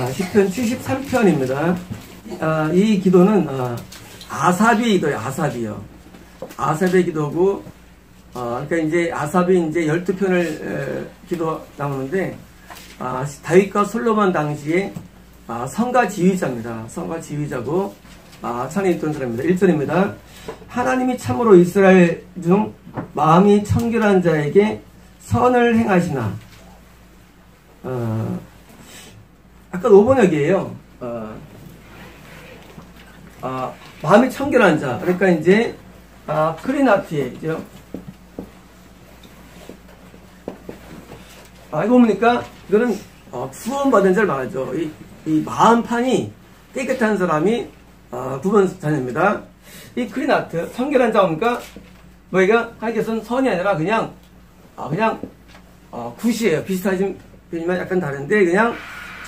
시편 73편입니다. 이 기도는 아삽의 기도예요. 아삽의 기도고, 그러니까 이제 아삽이 이제 12편을 기도 나오는데, 다윗과 솔로몬 당시에 성가 지휘자입니다. 성가 지휘자고 찬에 있던 사람입니다. 1절입니다. 하나님이 참으로 이스라엘 중 마음이 청결한 자에게 선을 행하시나. 아까 5번역이에요. 마음이 청결한 자. 그러니까 이제 크리나티에죠. 이거 보니까 이거는 구원받은 자를 말하죠. 이 마음판이 깨끗한 사람이 구원 자녀입니다. 이 크리나트 청결한 자니까 뭐가 하나님께서는 선이 아니라 그냥 굿이에요. 비슷하지만 약간 다른데 그냥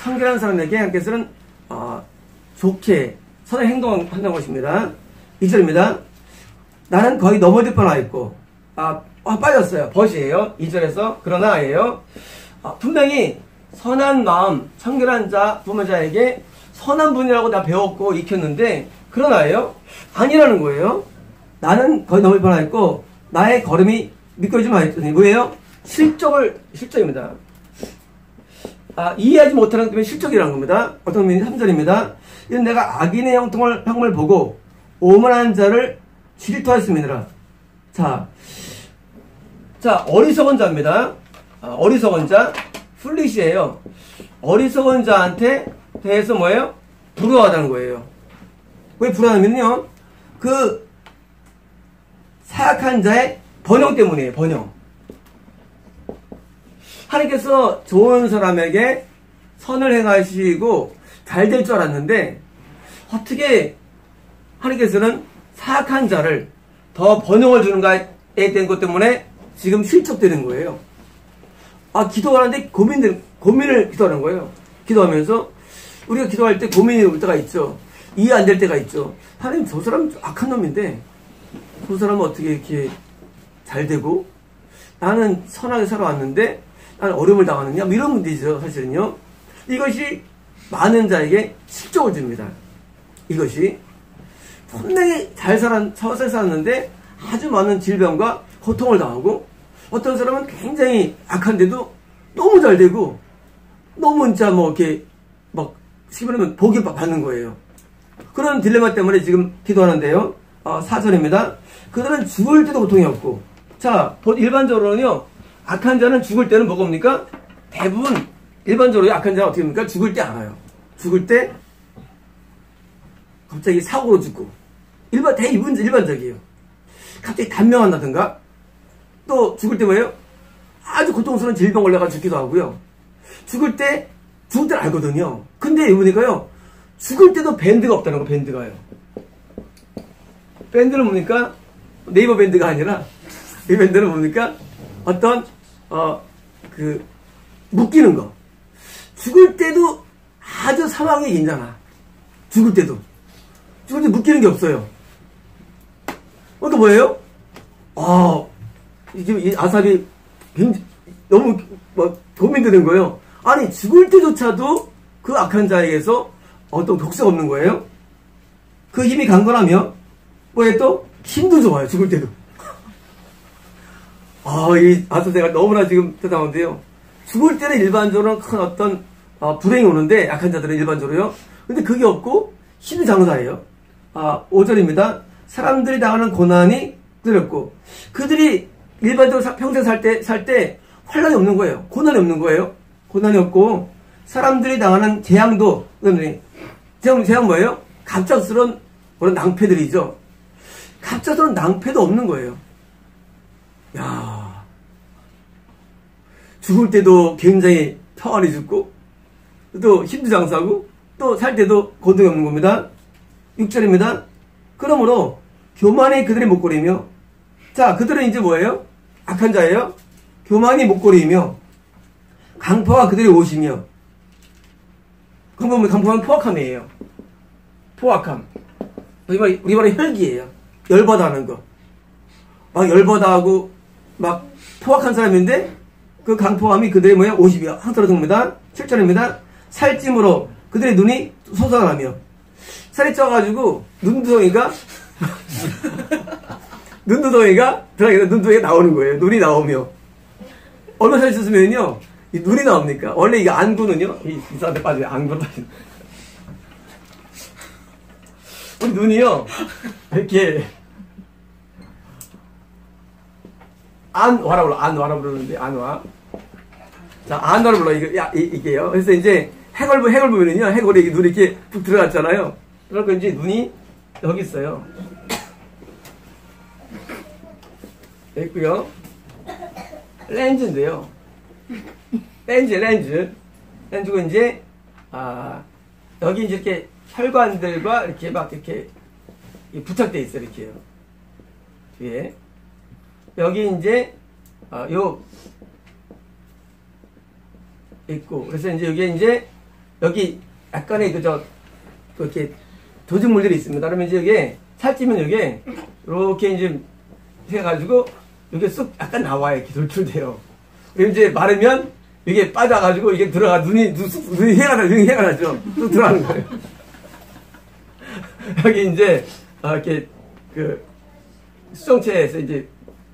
청결한 사람에게 하나님께서는 좋게 선의 행동을 한다는 것입니다. 2절입니다. 나는 거의 넘어질 뻔하였고 빠졌어요. 벗이에요. 2절에서 그러나예요. 분명히 선한 마음, 청결한 자, 부모자에게 선한 분이라고 나 배웠고 익혔는데 그러나예요? 아니라는 거예요. 나는 거의 넘어질 뻔하였고 나의 걸음이 미끄러지지 말았더니 뭐예요? 실적입니다. 이해하지 못하는 것 때문에 실적이라는 겁니다. 어떤 의미는 3절입니다. 이는 내가 악인의 형을 보고 오만한 자를 질투하였음이니라. 자, 어리석은 자입니다. 어리석은 자, 풀릿이에요. 어리석은 자한테 대해서 뭐예요? 불효하다는 거예요. 왜 불효하냐면요, 그 사악한 자의 번영 때문이에요. 번영. 하나님께서 좋은 사람에게 선을 행하시고 잘 될 줄 알았는데 어떻게 하나님께서는 사악한 자를 더 번영을 주는가에 대한 것 때문에 지금 실족되는 거예요. 기도하는데 고민을 기도하는 거예요. 기도하면서 우리가 기도할 때 고민이 올 때가 있죠. 이해 안 될 때가 있죠. 하나님, 저 사람 악한 놈인데 저 사람은 어떻게 이렇게 잘 되고 나는 선하게 살아왔는데 나는 어려움을 당하느냐, 이런 문제죠. 사실은요. 이것이 많은 자에게 실족을 줍니다. 이것이 분명히 서서히 살았는데 아주 많은 질병과 고통을 당하고, 어떤 사람은 굉장히 악한데도 너무 잘 되고 너무 진짜 이렇게 시부르면 복이 받는 거예요. 그런 딜레마 때문에 지금 기도하는데요. 4절입니다. 그들은 죽을 때도 고통이 없고. 자, 일반적으로는요, 악한 자는 죽을 때는 뭐가 옵니까? 대부분 일반적으로 악한 자는 어떻게 합니까? 죽을 때 알아요. 죽을 때 갑자기 사고로 죽고. 일반적이에요. 갑자기 단명한다든가, 또 죽을 때 뭐예요? 아주 고통스러운 질병 걸려가 죽기도 하고요. 죽을 때는 알거든요. 근데 이보니까요, 죽을 때도 밴드가 없다는 거. 밴드가요. 밴드는 뭡니까? 네이버 밴드가 아니라, 이 밴드는 뭡니까? 어떤 묶이는 거. 죽을 때도 아주 상황이 괜찮아. 죽을 때 묶이는 게 없어요. 그러니까 뭐예요? 지금 이 아삽이 너무 고민되는 거예요. 아니, 죽을 때조차도 그 악한 자에게서 어떤 독사가 없는 거예요. 그 힘이 강건하며 뭐에 또 힘도 좋아요. 죽을 때도. 이 아삽대가 너무나 지금 대단한데요. 죽을 때는 일반적으로 큰 어떤 불행이 오는데, 약한 자들은 일반적으로요. 근데 그게 없고 힘이 장사예요. 5절입니다. 사람들이 당하는 고난이 두렵고, 그들이 일반적으로 평생 살 때 환란이 없는 거예요. 고난이 없는 거예요. 고난이 없고, 사람들이 당하는 재앙도, 재앙 뭐예요? 갑작스러운 그런 낭패들이죠. 갑작스러운 낭패도 없는 거예요. 죽을 때도 굉장히 평안히 죽고, 또 힘도 장사하고, 또 살 때도 고통이 없는 겁니다. 6절입니다. 그러므로 교만이 그들의 목걸이며, 자, 그들은 이제 뭐예요? 악한 자예요. 교만이 목걸이이며, 강포가 그들의 옷이며. 강포는 포악함이에요. 포악함. 우리 말은 혈기예요. 열받아 하는 거. 열받아 하고 포악한 사람인데, 그 강포함이 그들의 옷이며. 항상 들어줍니다. 7절입니다. 살찜으로 그들의 눈이 솟아나며 살이 쪄가지고 눈두덩이가 들어가게 눈두덩이가 나오는 거예요. 눈이 나오며 얼마 살이 쪘으면요 이 눈이 나옵니까? 원래 이게 안구는요 이 사람한테 빠져요. 안구로 빠지는 우리 눈이요 이렇게 안와라 불러 안와라 부르는데 안와 자 안와라 불러 이게요. 그래서 이제 해골 보면은요 해골에 눈이 이렇게 푹 들어갔잖아요. 그러니까 이제 눈이 여기 있어요. 여기 있고요. 렌즈인데요. 렌즈고 이제 여기 이제 이렇게 혈관들과 이렇게 막 이렇게 부착돼 있어요. 이렇게요. 뒤에 여기 이제 요 있고 그래서 이제 여기 이제 여기 약간의 이렇게 도직물들이 있습니다. 그러면 이제 여기 살찌면 여기 이렇게 이제 해가지고 여기 쑥 약간 나와요. 이렇게 돌출돼요. 그리고 이제 마르면 이게 빠져가지고 이게 들어가 눈이 해가 나죠. 쑥 들어가는 거예요. 여기 이제 이렇게 그 수정체에서 이제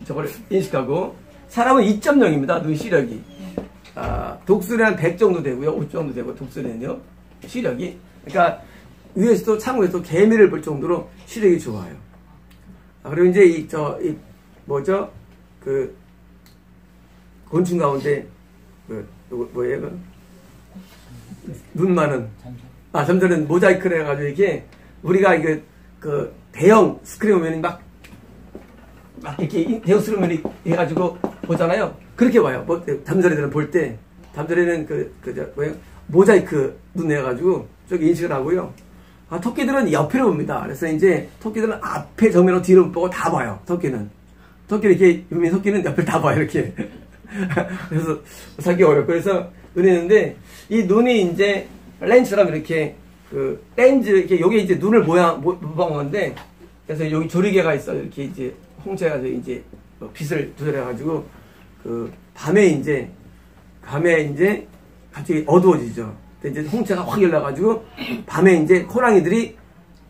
저걸 인식하고 사람은 2.0입니다. 눈 시력이. 독수리 한 100 정도 되고요. 50 정도 되고 독수리는요. 시력이. 그러니까 위에서도 창문에서 개미를 볼 정도로 시력이 좋아요. 그리고 이제 뭐죠? 그 곤충 가운데 뭐예요? 눈 많은 점들은 모자이크를 해가지고 이렇게 우리가 그 대형 스크린 보면 막 이렇게 대형 스크린 해가지고 보잖아요. 그렇게 봐요. 잠자리들은 볼 때 잠자리는 모자이크 눈 내가지고 쭉 인식을 하고요. 토끼들은 옆으로 봅니다. 그래서 이제 토끼들은 앞에 정면으로 뒤로 못 보고 다 봐요. 토끼는 이렇게 토끼는 옆을 다 봐요. 이렇게. 그래서 살기 어렵고 그래서 눈이 있는데 이 눈이 이제 렌즈처럼 이렇게 그 렌즈 이렇게 여기 이제 눈을 모방한 건데 그래서 여기 조리개가 있어요. 이렇게 이제 홍채가 이제 빛을 조절해가지고 그 밤에 이제 갑자기 어두워지죠. 이제 홍채가 확 열려가지고 밤에 이제 호랑이들이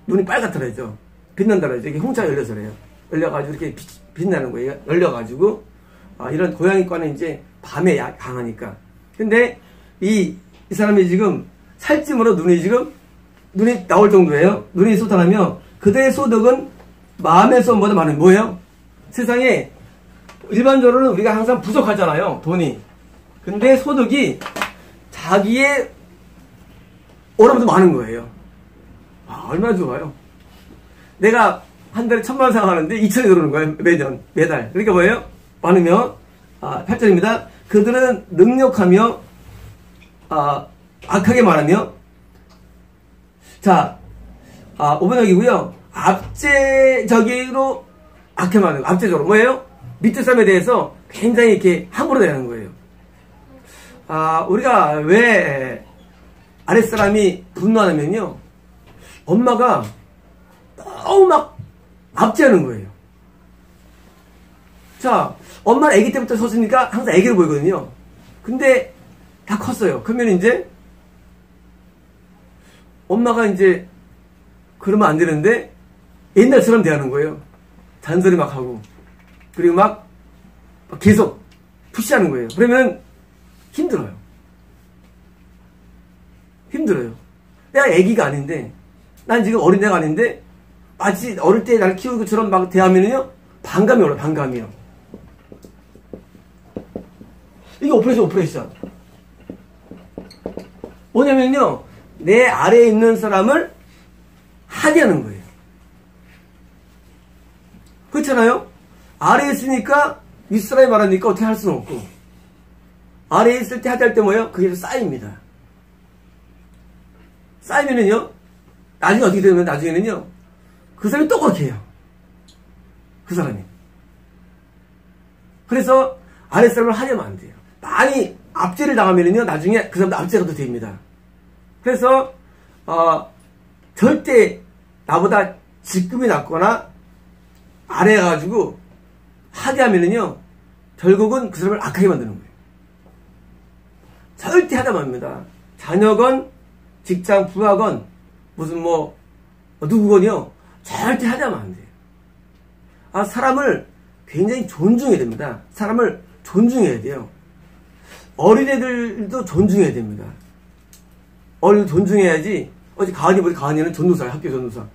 눈이 빨갛더라죠. 빛난다라죠. 이게 홍채가 열려서 그래요. 열려가지고 이렇게 빛나는 거예요. 열려가지고 이런 고양이과는 이제 밤에 강하니까. 근데 이 사람이 지금 살찜으로 눈이 나올 정도예요. 눈이 쏟아나며 그들의 소득은 마음의 소원보다 많은 뭐예요? 세상에 일반적으로는 우리가 항상 부족하잖아요. 돈이. 근데 소득이 자기의 오름보다 많은 거예요. 얼마나 좋아요. 내가 한 달에 1,000만 원 생각하는데 2,000이 들어오는 거예요. 매달. 그러니까 뭐예요? 많으면 8절입니다. 그들은 능력하며 악하게 말하며 자 5번역이고요. 압제적으로 악하게 말하는 거예요. 압제적으로 뭐예요? 밑에 사람에 대해서 굉장히 이렇게 함부로 대하는 거예요. 우리가 왜 아랫사람이 분노하냐면요. 엄마가 너무 막 압제하는 거예요. 자, 엄마는 아기 때부터 섰으니까 항상 아기로 보이거든요. 근데 다 컸어요. 그러면 이제 엄마가 이제 그러면 안 되는데 옛날처럼 대하는 거예요. 잔소리 막 하고 그리고 막 계속 푸시하는 거예요. 그러면 힘들어요. 내가 아기가 아닌데 난 지금 어린애가 아닌데 마치 어릴 때 나를 키우는 것처럼 막 대하면요 반감이 올라요. 반감이요. 이게 오퍼레이션. 뭐냐면요, 내 아래에 있는 사람을 하대하는 거예요. 그렇잖아요? 아래에 있으니까 윗사람이 말하니까 어떻게 할 수는 없고, 아래에 있을 때 하대할 때 뭐예요? 그게 쌓입니다. 쌓이면은요, 나중에 어떻게 되냐면, 나중에는요, 그 사람이 또 그렇게 해요. 그 사람이. 그래서 아랫사람을 하려면 안 돼요. 많이 압제를 당하면은요, 나중에 그 사람도 압제가 또 됩니다. 그래서, 절대 나보다 직급이 낮거나 아래여가지고 하대하면은요, 결국은 그 사람을 악하게 만드는 거예요. 절대 하다 맙니다. 자녀건 직장 부하건 무슨 누구건요 절대 하자면 안 돼요. 사람을 굉장히 존중해야 됩니다. 사람을 존중해야 돼요. 어린애들도 존중해야 됩니다. 어린애들 존중해야지. 어제 가은이는 전도사예요. 학교 전도사.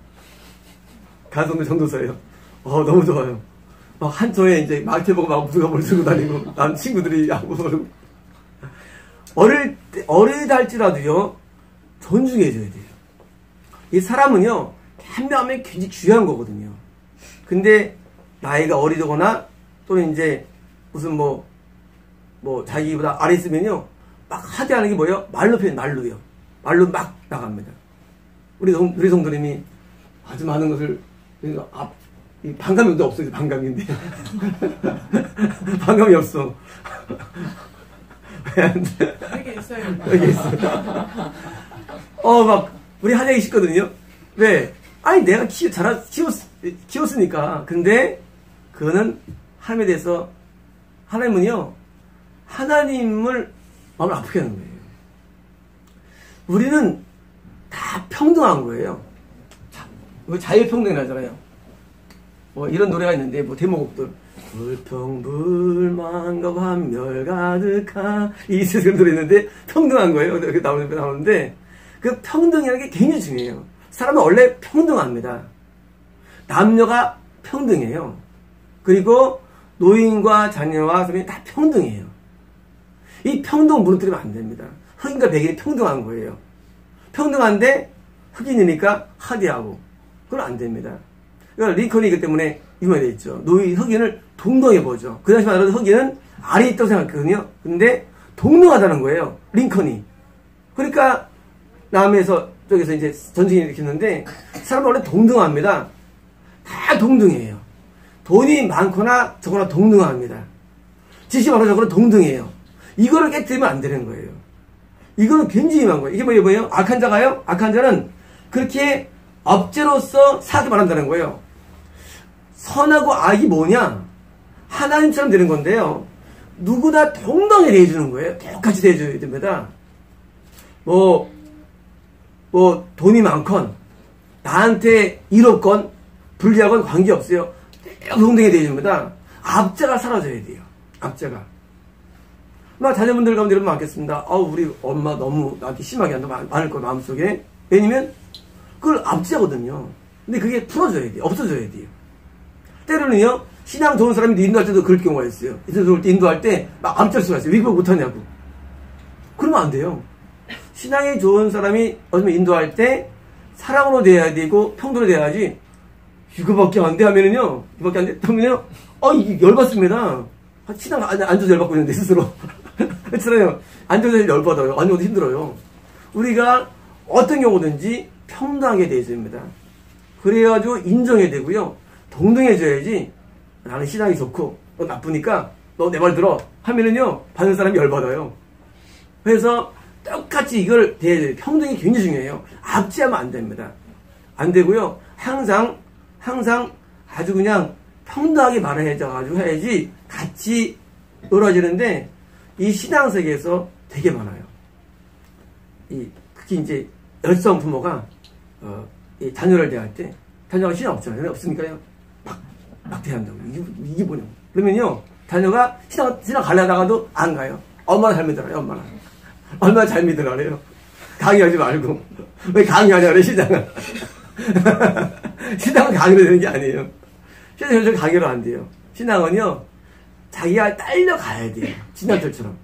가성도 전도사예요. 너무 좋아요. 한초에 이제 마태보고 막 무수감을 들고 다니고, 난 친구들이 하고, 어리다 할지라도요, 존중해줘야 돼요. 이 사람은요, 한 명 한 명 굉장히 중요한 거거든요. 근데, 나이가 어리거나, 또는 이제, 무슨 자기보다 아래 있으면요, 막 하대하는 게 뭐예요? 말로요. 말로 막 나갑니다. 우리 성도님이 아주 많은 것을, 반감이 없어요, 반감인데. 반감이 없어. 여기 있어요. 여기 있어요. 우리 한약이 싶거든요. 왜? 내가 키웠으니까. 근데, 그거는, 하나님에 대해서, 하나님은요, 하나님을 마음을 아프게 하는 거예요. 우리는 다 평등한 거예요. 자유평등이라잖아요. 이런 노래가 있는데, 대목곡들. 불평불만과 환멸 가득한 이 세상 노래 있는데 평등한 거예요. 이렇게 나오는데 그 평등이라는 게 굉장히 중요해요. 사람은 원래 평등합니다. 남녀가 평등해요. 그리고 노인과 자녀와 소년이 다 평등해요. 이 평등을 무너뜨리면 안 됩니다. 흑인과 백인이 평등한 거예요. 평등한데 흑인이니까 하대하고 그건 안 됩니다. 그러니까 링컨이기 때문에 유명해 있죠. 흑인을 동등해 보죠. 그 당시 말하는 흑인은 아래에 있다고 생각했거든요. 근데 동등하다는 거예요. 링컨이. 그러니까 쪽에서 이제 전쟁이 일으켰는데 사람은 원래 동등합니다. 다 동등해요. 돈이 많거나 적거나 동등합니다. 지식이 많거나 적거나 동등해요. 이거를 깨뜨리면 안 되는 거예요. 이거는 굉장히 심한 거예요. 이게 뭐예요? 악한 자가요? 악한 자는 그렇게 업체로서 사악을 말한다는 거예요. 선하고 악이 뭐냐? 하나님처럼 되는 건데요. 누구나 동등하게 대해주는 거예요. 똑같이 대해줘야 됩니다. 돈이 많건, 나한테 이롭건, 불리하건 관계없어요. 동등하게 대해줍니다. 압자가 사라져야 돼요. 압자가. 자녀분들 가운데 여러분 많겠습니다. 우리 엄마 너무 나한테 심하게 한다. 많을 거예요, 마음속에. 왜냐면, 그걸 압제하거든요. 근데 그게 풀어져야 돼요. 없어져야 돼요. 때로는요, 신앙 좋은 사람이 인도할 때도 그럴 경우가 있어요. 인도할 때 막 암짤 수가 있어요. 왜 그걸 못하냐고. 그러면 안 돼요. 신앙이 좋은 사람이 어쩌면 인도할 때 사랑으로 대해야 되고 평도로 대해야지. 이거밖에 안 돼 하면은요, 이거밖에 안 돼 하면요, 열받습니다. 신앙 안 좋아서 열받고 있는데, 스스로. 그렇잖아요. 안 좋아서 열받아요. 안 좋아서 힘들어요. 우리가 어떤 경우든지 평등하게 대해줘야 됩니다. 그래가지고 인정해야 되고요. 동등해져야지. 나는 신앙이 좋고 너 나쁘니까 너 내 말 들어 하면은요 받는 사람이 열받아요. 그래서 똑같이 이걸 대해야 돼요. 평등이 굉장히 중요해요. 압제하면 안 됩니다. 안 되고요. 항상 아주 그냥 평등하게 말해가지고 해야지 같이 이루어지는데 이 신앙세계에서 되게 많아요. 특히 이제 열성 부모가 이 자녀를 대할 때 자녀가 신앙 없잖아요. 없으니까요. 막 대한다고. 이게 뭐냐고. 그러면요, 자녀가 신앙 가려다가도 안 가요. 얼마나 잘 믿으라요, 엄마는. 얼마나 잘 믿으라래요. 강의하지 말고. 왜 강의하냐 그래, 신앙은. 신앙은 강의로 되는 게 아니에요. 신앙은 강의로 안 돼요. 신앙은요, 자기가 딸려가야 돼요. 신앙들처럼.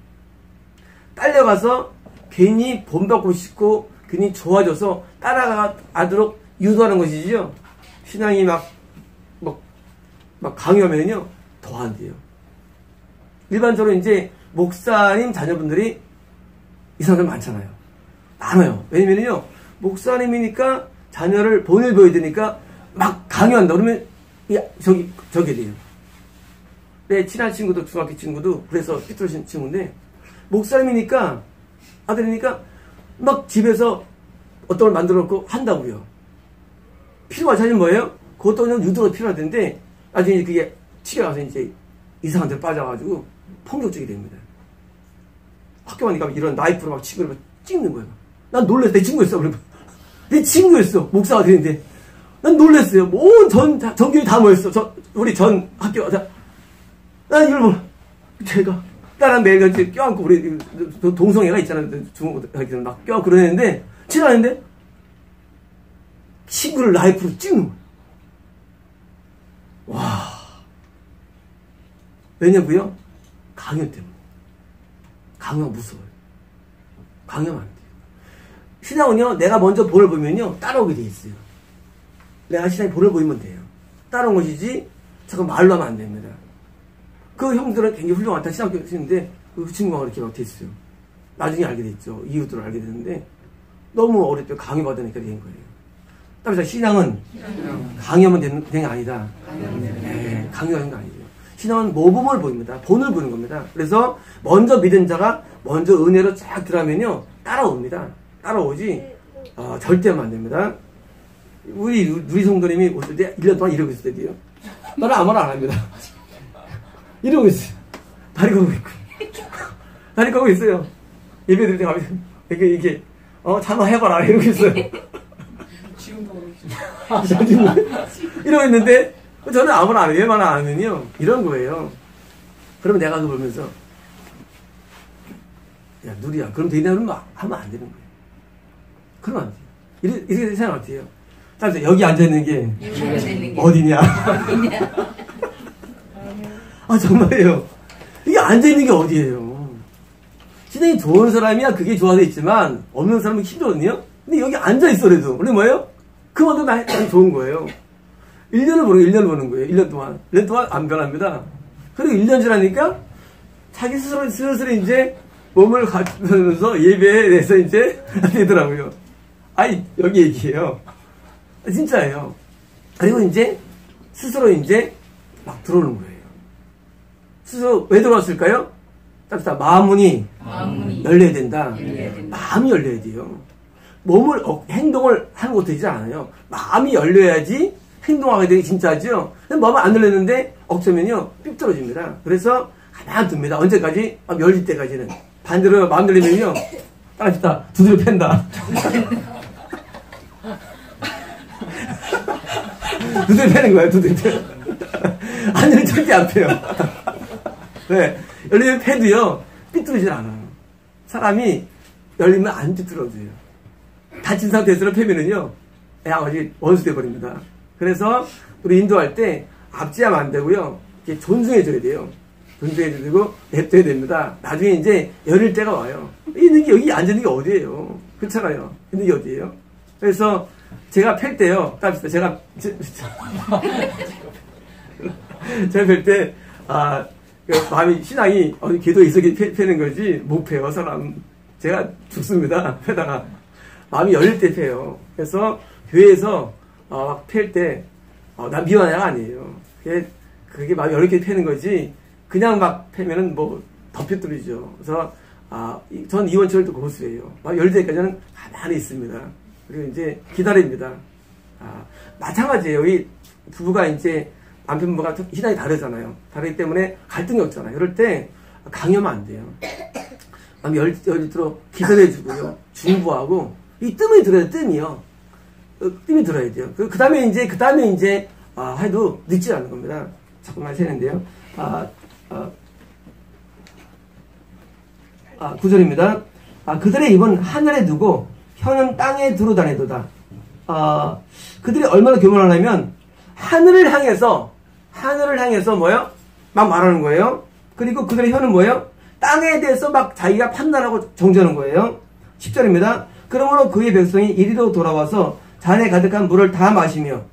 딸려가서 괜히 본받고 싶고, 괜히 좋아져서 따라가도록 유도하는 것이지요. 신앙이 막 강요하면요, 더 안 돼요. 일반적으로 이제, 목사님 자녀분들이 이상한 사람 많잖아요. 많아요. 왜냐면요, 목사님이니까 자녀를 본을 보여야 되니까 막 강요한다. 그러면, 저게 돼요. 내 친한 친구도, 중학교 친구도, 그래서 삐뚤어진 친구인데, 목사님이니까, 아들이니까, 막 집에서 어떤 걸 만들어 놓고 한다고요. 필요가 사실 뭐예요? 그것도 그냥 유도가 필요하던데, 나중에 그게 치게 가서 이제 이상한 데로 빠져가지고 폭력적이 됩니다. 학교 가니까 이런 나이프로 막 치고 찍는 거예요. 난 놀랐어. 내 친구였어. 내 친구였어. 목사가 되는데. 난 놀랐어요. 온 전교회 다 모였어. 우리 전 학교, 난 이걸 뭐, 제가, 딸랑 매일같이 껴안고, 우리 동성애가 있잖아. 중학교 막 껴안고 그러는데, 지나는데, 친구를 라이프로 찍는 거야. 와. 왜냐고요? 강연 때문에. 강연 무서워요. 강연하면 안 돼요. 신앙은요, 내가 먼저 본을 보면요, 따라오게 돼 있어요. 내가 신앙에 본을 보이면 돼요. 따라온 것이지, 잠깐 말로 하면 안 됩니다. 그 형들은 굉장히 훌륭하다 신학교 쓰는데, 그 친구가 그렇게 막 됐어요. 나중에 알게 됐죠. 이유들을 알게 됐는데, 너무 어릴 때 강요받으니까 된 거예요. 따라서 신앙은 강요하면 되는 게 아니다. 네, 강요하는 거 아니죠. 신앙은 모범을 보입니다. 본을 보는 겁니다. 그래서 먼저 믿은 자가 먼저 은혜로 쫙 들어가면요, 따라옵니다. 따라오지, 절대 하면 안 됩니다. 우리 성도님이 오실 때 1년 동안 이러고 있을 때도요. 나는 아무 말 안 합니다. 이러고 있어요. 다리 걸고 있고. 다리 걸고 있어요. 예배 드릴 때 가면, 이게, 참아해봐라. 이러고 있어요. 이러고 있는데, 저는 아무 말 안 해요. 얘만 안 하면요. 이런 거예요. 그러면 내가 그거 보면서, 야, 누리야. 그럼 되냐? 그러면 하면 안 되는 거예요. 그러면 안 돼요. 이렇게 생각 어때요? 따라서 여기 앉아있는 게 어디냐? 정말요. 이게 앉아있는 게 어디예요? 신앙이 좋은 사람이야 그게 좋아져 있지만 없는 사람은 힘들거든요. 근데 여기 앉아있어 그래도. 원래 뭐예요? 그만큼 난 좋은 거예요. 1년을 보는 거예요. 1년 동안 안 변합니다. 그리고 1년 지나니까 자기 스스로 슬슬 이제 몸을 갖추면서 예배에 대해서 이제 되더라고요. 여기 얘기해요. 진짜예요. 그리고 이제 스스로 이제 막 들어오는 거예요. 스스로 왜 들어왔을까요? 따뜻하 마음문이 열려야 된다. 마음이 열려야 돼요. 행동을 하는 것도 되지 않아요. 마음이 열려야지 행동하게 되기 진짜죠. 마음이 안 열렸는데 억제면요 삐뚤어집니다. 그래서 가만히 둡니다. 언제까지? 열릴 때까지는. 반대로 마음 열리면요 따라붙다 두드려 팬다. 두드려 패는 거예요. 두드려 패. 안 열리면 절대 안 패요. 네. 열리면 패도요 삐뚤어지질 않아요. 사람이 열리면 안 삐뚤어져요. 다친 상태에서 패면은요 아버지 원수 돼버립니다. 그래서 우리 인도할 때 압제하면 안 되고요. 이렇게 존중해줘야 돼요. 존중해줘야 되고 냅둬야 됩니다. 나중에 이제 열릴 때가 와요. 있는 게 여기 앉아있는 게 어디예요? 그렇잖아요. 있는 게 어디예요? 그래서 제가 팰 때요. 제가 팰 때 마음이 신앙이 기도에 있어게 패는 거지 못 패요 사람. 제가 죽습니다. 패다가 마음이 열릴 때 패요. 그래서 교회에서 막 팰 때 난 미워하는 애가 아니에요. 그게 마음이 열릴 때 패는 거지 그냥 막 패면은 뭐 덮여뜨리죠. 그래서 전 이원철도 고수예요. 막 열릴 때까지는 가만히 있습니다. 그리고 이제 기다립니다. 마찬가지예요. 이 부부가 이제 남편부가 신앙이 다르잖아요. 다르기 때문에 갈등이 없잖아요. 그럴 때 강요하면 안 돼요. 마음이 열리도록 기다려주고요. 중보하고 이 뜸이 들어야 뜸이요. 뜸이 들어야 돼요. 그 다음에 이제 해도 늦지 않은 겁니다. 잠깐만 세는데요. 9절입니다. 그들의 입은 하늘에 두고 혀는 땅에 두루 다니도다. 그들이 얼마나 교만하냐면 하늘을 향해서 뭐요? 막 말하는 거예요. 그리고 그들의 혀는 뭐예요? 땅에 대해서 막 자기가 판단하고 정죄하는 거예요. 10절입니다. 그러므로 그의 백성이 이리로 돌아와서 잔에 가득한 물을 다 마시며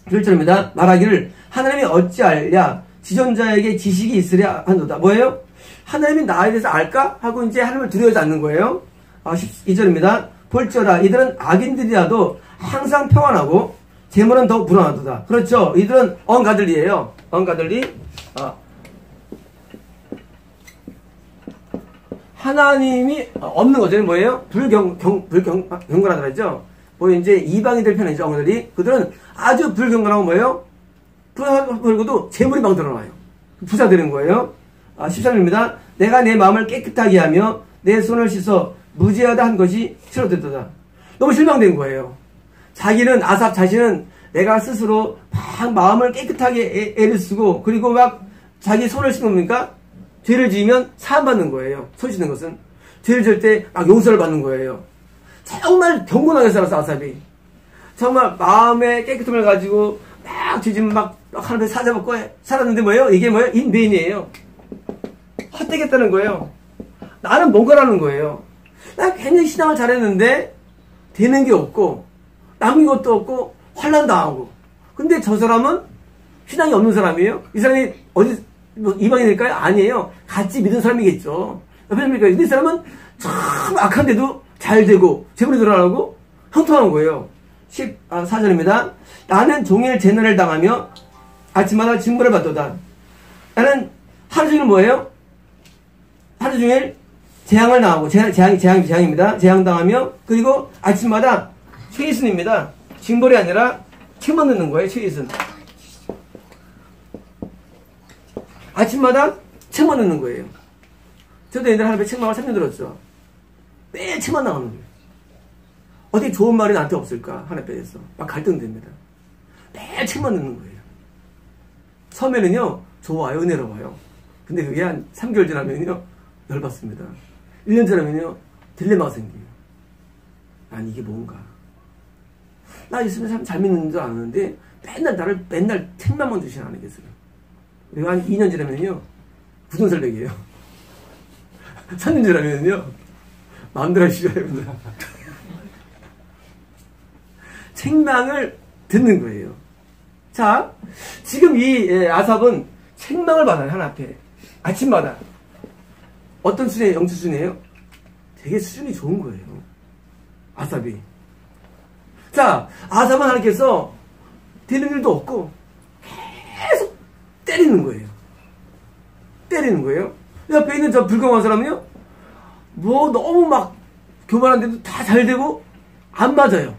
11절입니다. 말하기를 하나님이 어찌알랴 지존자에게 지식이 있으랴 한도다. 뭐예요? 하나님이 나에 대해서 알까? 하고 이제 하나님을 두려워하지 않는 거예요. 12절입니다. 볼지어다 이들은 악인들이라도 항상 평안하고 재물은 더욱 불안하도다. 그렇죠. 이들은 언가들리예요. 언가들리. 하나님이 없는 거죠. 뭐예요? 불경건하다 그랬죠. 뭐 이제 이방이 될 편이죠. 언가들이. 그들은 아주 불경건하고 뭐예요? 불하고도 재물이 막 드러나요. 부자 되는 거예요. 13절입니다. 내가 내 마음을 깨끗하게 하며 내 손을 씻어 무죄하다 한 것이 싫어졌도다. 너무 실망된 거예요. 자기는 아삽 자신은 내가 스스로 막 마음을 깨끗하게 애를 쓰고 그리고 막 자기 손을 씻으니까 죄를 지으면 사함받는 거예요. 손 씻는 것은 죄를 지을 때 막 용서를 받는 거예요. 정말 경건하게 살았어 아삽이. 정말 마음의 깨끗함을 가지고 막 죄지면 막 하나님의 사자먹고 살았는데 뭐예요? 이게 뭐예요? 인베인이에요. 헛되겠다는 거예요. 나는 뭔가라는 거예요. 난 굉장히 신앙을 잘했는데 되는 게 없고 남은 것도 없고 환난 당하고. 근데 저 사람은 신앙이 없는 사람이에요. 이 사람이 어디 뭐 이방인일까요? 아니에요. 같이 믿은 사람이겠죠. 왜냐면 이 사람은 참 악한데도 잘 되고 재물이 늘어나고 형통한 거예요. 14절입니다. 나는 종일 재난을 당하며 아침마다 징벌을 받도다. 나는 하루 종일 뭐예요? 하루 종일 재앙을 당하고 재앙입니다. 재앙당하며 그리고 아침마다 최이순입니다. 징벌이 아니라 책만 넣는 거예요. 최이순. 아침마다 책만 넣는 거예요. 저도 옛날에 하나님의 책망을 3년 들었죠. 매일 책만 나가는 거예요. 어디 좋은 말이 나한테 없을까? 하나님 앞에서 막 갈등됩니다. 매일 책만 넣는 거예요. 처음에는요 좋아요. 은혜로워요. 근데 그게 한 3개월 지나면요 열받습니다. 1년 지나면요 딜레마가 생겨요. 난 이게 뭔가. 나 예수님 참 잘 믿는 줄 아는데 맨날 책만만 주시나 안 하겠어요. 그리고 한 2년 지나면요 부동산력이에요. 3년 지나면요 마음대로 하시죠. 책망을 듣는 거예요. 자, 지금 이 아삽은 책망을 받아요. 하나 앞에. 아침마다. 어떤 수준이에요? 영적 수준이에요? 되게 수준이 좋은 거예요. 아삽이. 자, 아삽은 하나님께서 되는 일도 없고 계속 때리는 거예요. 때리는 거예요. 옆에 있는 저 불경한 사람은요, 뭐 너무 막 교만한데도 다 잘 되고 안 맞아요.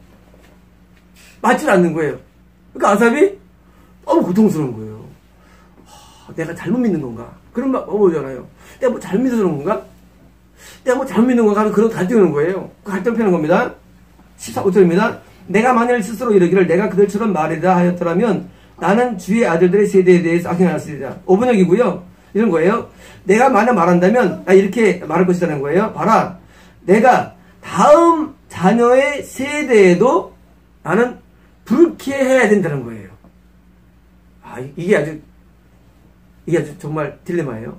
맞질 않는 거예요. 그러니까 아삽이 너무 고통스러운 거예요. 내가 잘못 믿는 건가? 그런 말 오잖아요. 내가 뭐 잘못 믿어서 그런 건가? 내가 뭐 잘못 믿는 건가? 하면 그런 갈등이 오는 거예요. 그 갈등 펴는 겁니다. 14절입니다. 내가 만일 스스로 이르기를 내가 그들처럼 말이라 하였더라면 나는 주의 아들들의 세대에 대해서 악행하였으리라. 5번역이고요. 이런 거예요. 내가 만약 말한다면 나 이렇게 말할 것이라는 거예요. 봐라. 내가 다음 자녀의 세대에도 나는 불쾌해야 된다는 거예요. 이게 아주 정말 딜레마예요.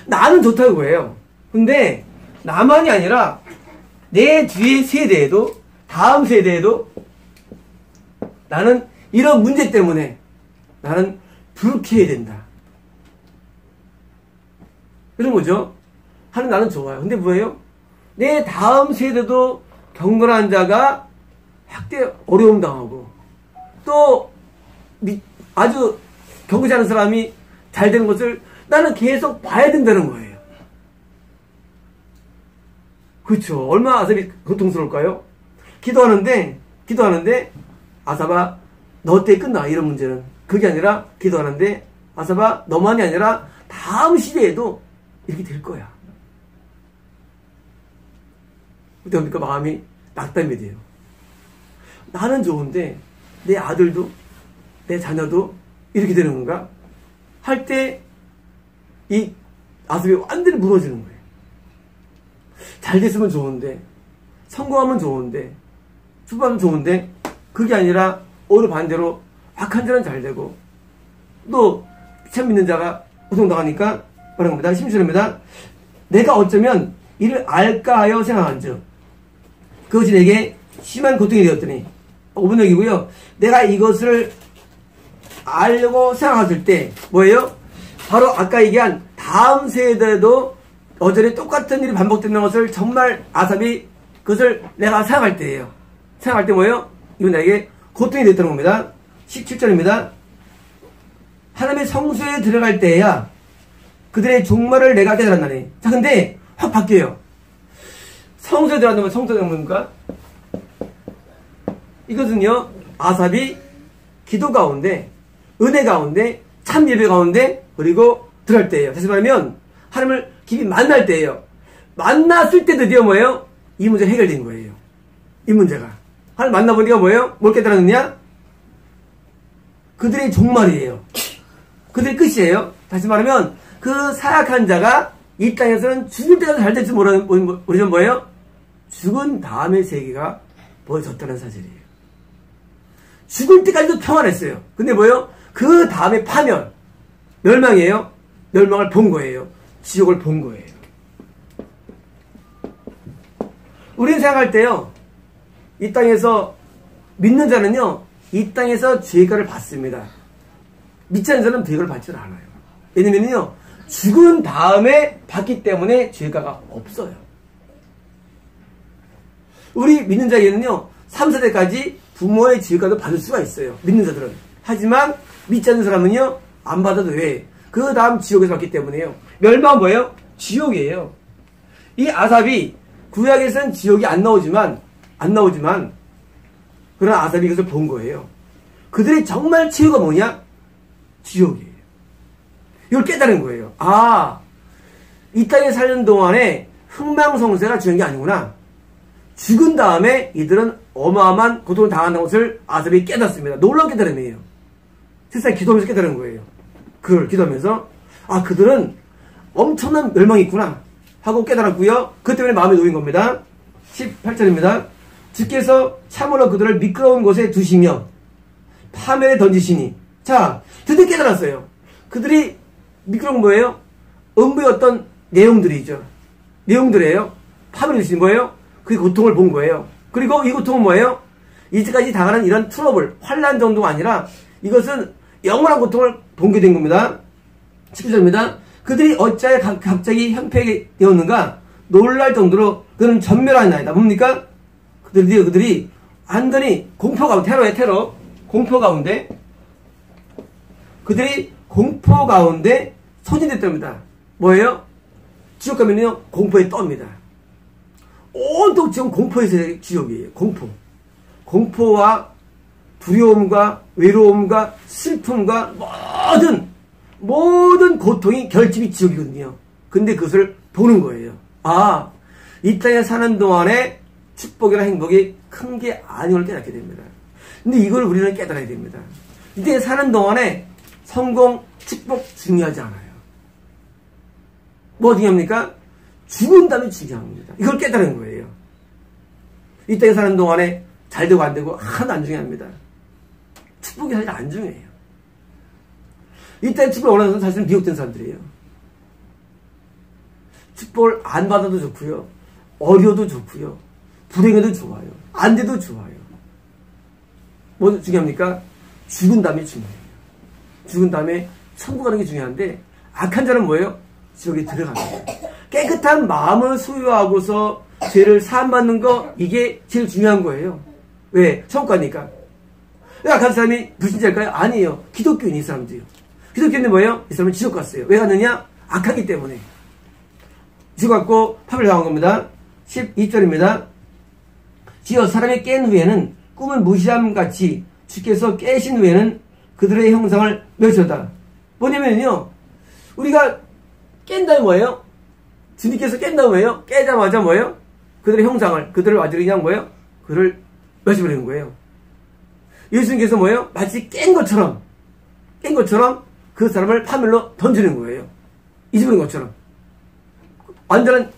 나는 좋다고 해요. 근데 나만이 아니라 내 뒤의 세대에도 다음 세대에도 나는 이런 문제 때문에 나는 불쾌해야 된다. 이런 거죠. 하는 나는 좋아요. 근데 뭐예요? 내 다음 세대도 경건한 자가 학대 어려움 당하고 또 아주 경건치 않은 사람이 잘 되는 것을 나는 계속 봐야 된다는 거예요. 그렇죠. 얼마나 아삽이 고통스러울까요? 기도하는데 아삽아 너 때 끝나 이런 문제는. 그게 아니라 기도하는데 아삽아 너만이 아니라 다음 시대에도 이렇게 될 거야. 그때 보니까 마음이 낙담이 돼요. 나는 좋은데 내 아들도 내 자녀도 이렇게 되는 건가? 할 때 이 아삽이 완전히 무너지는 거예요. 잘 됐으면 좋은데 성공하면 좋은데 출발하면 좋은데 그게 아니라 오히려 반대로 악한 자는 잘 되고 또 참 믿는 자가 고통당하니까 그런 겁니다. 10절입니다. 내가 어쩌면 이를 알까 하여 생각한즉 그것이 내게 심한 고통이 되었더니 5번역이고요. 내가 이것을 알고 생각했을 때 뭐예요? 바로 아까 얘기한 다음 세대도 여전히 똑같은 일이 반복되는 것을 정말 아삽이 그것을 내가 생각할 때예요. 생각할 때 뭐예요? 이건 나에게 고통이 됐다는 겁니다. 17절입니다. 하나님의 성소에 들어갈 때야 그들의 종말을 내가 깨달았나니. 자, 근데 확 바뀌어요. 성소에 들어간다면 성소가 뭡니까? 이것은요, 아삽이 기도 가운데, 은혜 가운데, 참 예배 가운데, 그리고 들어갈 때예요. 다시 말하면 하나님을 깊이 만날 때예요. 만났을 때 드디어 뭐예요? 이 문제 해결된 거예요. 이 문제가. 하나님 만나보니까 뭐예요? 뭘 깨달았느냐? 그들의 종말이에요. 그들의 끝이에요. 다시 말하면 그 사악한 자가 이 땅에서는 죽을 때까지 잘 될지 모르지만 뭐예요? 죽은 다음의 세계가 벌어졌다는 사실이에요. 죽을 때까지도 평안했어요. 근데 뭐예요? 그 다음에 파멸, 멸망이에요. 멸망을 본 거예요. 지옥을 본 거예요. 우리는 생각할 때요, 이 땅에서 믿는 자는요, 이 땅에서 죄가를 받습니다. 믿지 않는 자는 죄가를 받지 않아요. 왜냐면요, 죽은 다음에 받기 때문에 죄가가 없어요. 우리 믿는 자에게는요, 3, 4대까지 부모의 죄가도 받을 수가 있어요. 믿는 자들은. 하지만 믿지 않는 사람은요, 안 받아도 왜? 그 다음 지옥에서 받기 때문에요. 멸망은 뭐예요? 지옥이에요. 이 아삽이 구약에서는 지옥이 안 나오지만 그런 아삽이 이것을 본 거예요. 그들의 정말 최후가 뭐냐? 지옥이에요. 이걸 깨달은 거예요. 아, 이 땅에 사는 동안에 흥망성쇠가 중요한 게 아니구나. 죽은 다음에 이들은 어마어마한 고통을 당한다는 것을 아삽이 깨닫습니다. 놀라운 깨달음이에요. 세상에 기도하면서 깨달은 거예요. 그걸 기도하면서 아, 그들은 엄청난 멸망이 있구나 하고 깨달았고요. 그 때문에 마음에 놓인 겁니다. 18절입니다. 주께서 참으로 그들을 미끄러운 곳에 두시며 파멸에 던지시니. 자, 드디어 깨달았어요. 그들이 미끄러운 건 뭐예요? 음부의 어떤 내용들이죠. 내용들이에요. 파멸에 두신 거예요. 그 고통을 본 거예요. 그리고 이 고통은 뭐예요? 이제까지 당하는 이런 트러블, 환란 정도가 아니라 이것은 영원한 고통을 본게 된 겁니다. 19절입니다. 그들이 어찌하여 갑자기 현폐하게 되었는가? 놀랄 정도로 그는 전멸하나이다. 뭡니까? 그들이 완전히 공포 가운데, 테러예요, 테러. 공포 가운데, 그들이 공포 가운데 소진됐답니다. 뭐예요? 지옥 가면요, 공포에 떱니다. 온통 지금 공포에서 지옥이에요. 공포. 공포와 두려움과 외로움과 슬픔과 모든 고통이 결집이 지옥이거든요. 근데 그것을 보는 거예요. 아, 이 땅에 사는 동안에 축복이나 행복이 큰 게 아닌 걸 깨닫게 됩니다. 근데 이걸 우리는 깨달아야 됩니다. 이 땅에 사는 동안에 성공, 축복 중요하지 않아요. 뭐 중요합니까? 죽은 다음에 중요합니다. 이걸 깨달은 거예요. 이 땅에 사는 동안에 잘 되고 안 되고 하나도 안 중요합니다. 축복이 사실 안 중요해요. 이 땅에 축복을 원하는 사람은 사실은 미혹된 사람들이에요. 축복을 안 받아도 좋고요. 어려도 좋고요. 불행해도 좋아요. 안 돼도 좋아요. 뭐 중요합니까? 죽은 다음에 중요해요. 죽은 다음에 천국 가는 게 중요한데 악한 자는 뭐예요? 지옥에 들어갑니다. 깨끗한 마음을 소유하고서 죄를 사함받는 거, 이게 제일 중요한 거예요. 왜? 천국 가니까. 왜 악한 사람이 불신자일까요? 아니에요. 기독교인 이 사람들이요. 기독교인은 뭐예요? 이 사람은 지옥 갔어요. 왜 갔느냐? 악하기 때문에. 지옥 갔고 파멸 당한 겁니다. 12절입니다. 지어 사람이 깬 후에는 꿈을 무시함같이 주께서 깨신 후에는 그들의 형상을 멸치었다. 뭐냐면요, 우리가 깬 다음에 뭐예요? 주님께서 깬 다음에 뭐예요? 깨자마자 뭐예요? 그들의 형상을, 그들을 완전히 그냥 뭐예요? 그를 멸치버리는 거예요. 예수님께서 뭐예요? 마치 깬 것처럼 그 사람을 파멸로 던지는 거예요. 잊어버린 것처럼. 완전한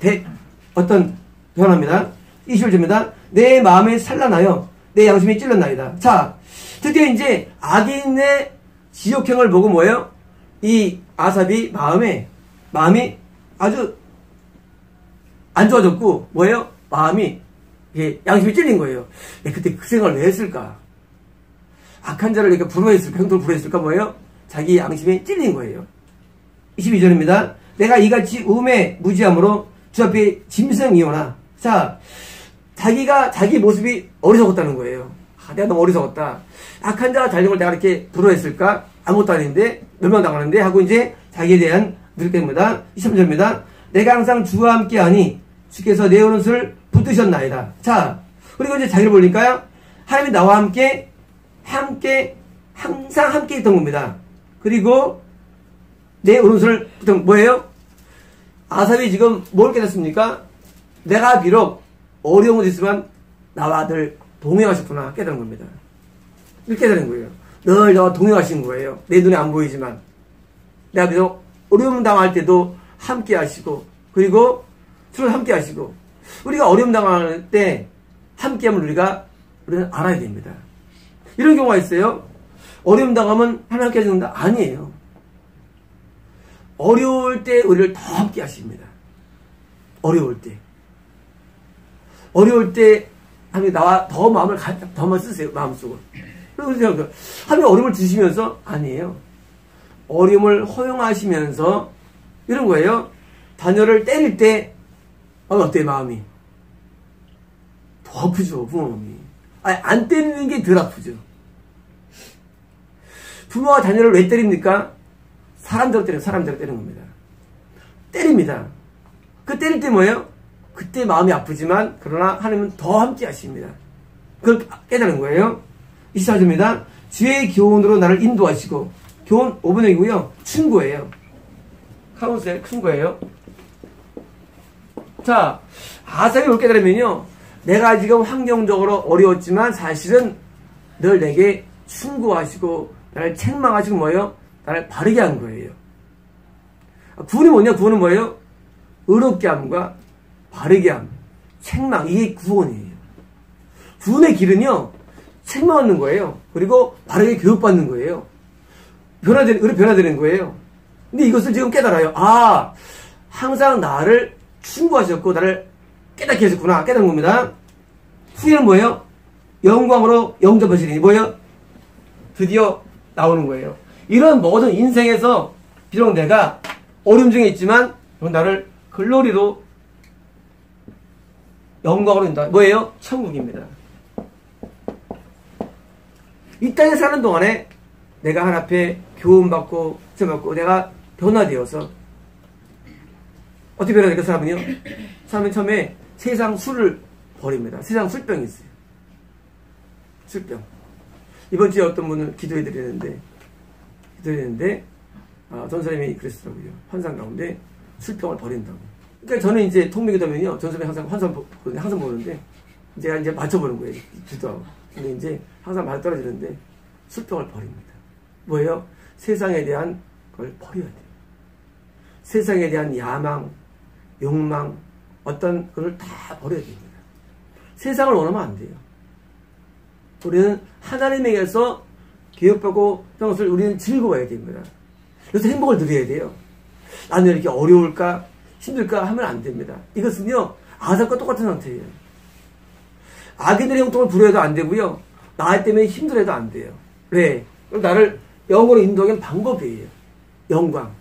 어떤 변화입니다. 21절입니다. 내 마음에 산란하여 내 양심이 찔렀나이다. 자, 드디어 이제 악인의 지옥행을 보고 뭐예요? 이 아삽이 마음이 아주 안 좋아졌고, 뭐예요? 마음이, 양심이 찔린 거예요. 그때 그 생각을 왜 했을까? 악한 자를 이렇게 불호했을까? 형통을 불호했을까? 뭐예요? 자기 양심이 찔린 거예요. 22절입니다. 내가 이같이 우매 무지함으로 주 앞에 짐승이오나. 자, 자기 모습이 어리석었다는 거예요. 아, 내가 너무 어리석었다. 악한 자가 잘 된 걸 내가 이렇게 불호했을까? 아무것도 아닌데, 멸망당하는데? 하고 이제 자기에 대한 느낌입니다. 23절입니다. 내가 항상 주와 함께 하니 주께서 내 오른손을 붙드셨나이다. 자, 그리고 이제 자기를 보니까요, 하나님이 나와 항상 함께 있던 겁니다. 그리고 내 오른손을 붙은 뭐예요? 아삽이 지금 뭘 깨닫습니까? 내가 비록 어려움은 있지만 나와 늘 동행하셨구나 깨달은 겁니다. 이렇게 깨달은 거예요. 늘 나와 동행하신 거예요. 내 눈에 안 보이지만 내가 비록 어려움 당할 때도 함께 하시고 그리고 서로 함께 하시고 우리가 어려움 당할 때 함께하면 우리는 알아야 됩니다. 이런 경우가 있어요. 어려움 당하면 하나님 함께 하시는다? 아니에요. 어려울 때 우리를 더 함께 하십니다. 어려울 때 하나님 나와 더 마음을 쓰세요. 마음속으로. 그래서 하나님 어려움을 주시면서 아니에요. 어려움을 허용하시면서 이런 거예요. 자녀를 때릴 때 어때요 마음이? 더 아프죠 부모님이. 아니, 안 때리는 게 덜 아프죠. 부모가 자녀를 왜 때립니까? 사람대로 때리는 겁니다. 때립니다. 그 때릴 때 뭐예요? 그때 마음이 아프지만 그러나 하나님은 더 함께 하십니다. 그걸 깨달은 거예요. 24절입니다. 주의 교훈으로 나를 인도하시고 교훈 5번역이고요. 충고예요. 카운셀 충고예요. 자, 아삽이 뭘 깨달으면요. 내가 지금 환경적으로 어려웠지만 사실은 늘 내게 충고하시고 나를 책망하시고 뭐예요? 나를 바르게 한 거예요. 구원이 뭐냐? 구원은 뭐예요? 의롭게 함과 바르게 함, 책망, 이게 구원이에요. 구원의 길은요, 책망하는 거예요. 그리고 바르게 교육받는 거예요. 변화되는 거예요. 근데 이것을 지금 깨달아요. 아, 항상 나를 충고하셨고, 나를 깨닫게 하셨구나. 깨달은 겁니다. 후에는 뭐예요? 영광으로 영접하시니 뭐예요? 드디어 나오는 거예요. 이런 모든 인생에서 비록 내가 어려움 중에 있지만 나를 글로리로 영광으로 인다. 뭐예요? 천국입니다. 이 땅에 사는 동안에 내가 하나님 앞에 교훈받고 내가 변화되어서 어떻게 변화될까 사람은요? 사람은 처음에 세상 술을 버립니다. 세상 술병이 있어요. 술병. 이번 주에 어떤 분을 기도해드리는데 전사님이 그랬더라고요. 환상 가운데 술병을 버린다고. 그러니까 저는 이제 통명기도면요. 전사님이 항상 보는데 제가 이제 맞춰보는 거예요. 기도하고. 근데 이제 항상 맞아 떨어지는데 술병을 버립니다. 뭐예요? 세상에 대한 걸 버려야 돼요. 세상에 대한 야망, 욕망, 어떤 걸 다 버려야 됩니다. 세상을 원하면 안 돼요. 우리는 하나님에게서 교육받고 것을 우리는 즐거워야 됩니다. 그래서 행복을 누려야 돼요. 나는 이렇게 어려울까 힘들까 하면 안 됩니다. 이것은요 아삽과 똑같은 상태예요. 악인들의 형통을 부려도 안 되고요. 나 때문에 힘들어도 안 돼요. 왜? 나를 영으로 인도하는 방법이에요. 영광.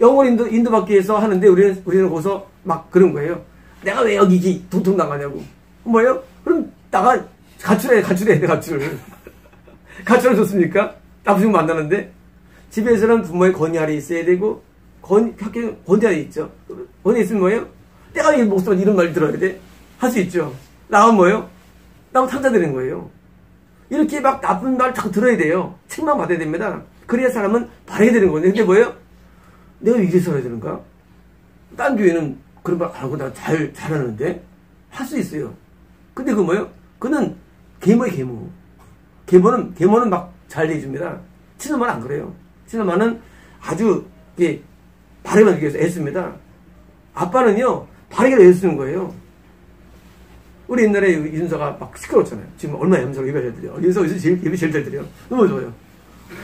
영으로 인도받기 위해서 하는데 우리는 거기서 막 그런 거예요. 내가 왜 여기 도통 나가냐고. 뭐예요? 그럼 나가 가출해 가출을 좋습니까? 나쁘신 분 만나는데 집에서는 부모의 권위 아래 있어야 되고 권위 아래 있죠. 권위 있으면 뭐예요? 내가 이 목소리 이런 말 들어야 돼? 할 수 있죠. 나는 뭐예요? 나는 탕자되는 거예요. 이렇게 막 나쁜 말 자꾸 들어야 돼요. 책망 받아야 됩니다. 그래야 사람은 바르게 되는 거예요. 근데 뭐예요? 내가 이래서 해야 되는가? 딴 교회는 그런 말 알고 나 잘하는데 할 수 있어요. 근데 그 뭐예요? 그는 계모예요, 계모. 계모는 막 잘 해줍니다. 친엄마는 안 그래요. 친엄마는 아주 바르게 만들기 위해서 애씁니다. 아빠는요 바르게 애쓰는 거예요. 우리 옛날에 윤서가 막 시끄러웠잖아요. 지금 얼마나 염소가 예배 잘 드려. 윤서가 예배 제일 잘 드려. 너무 좋아요.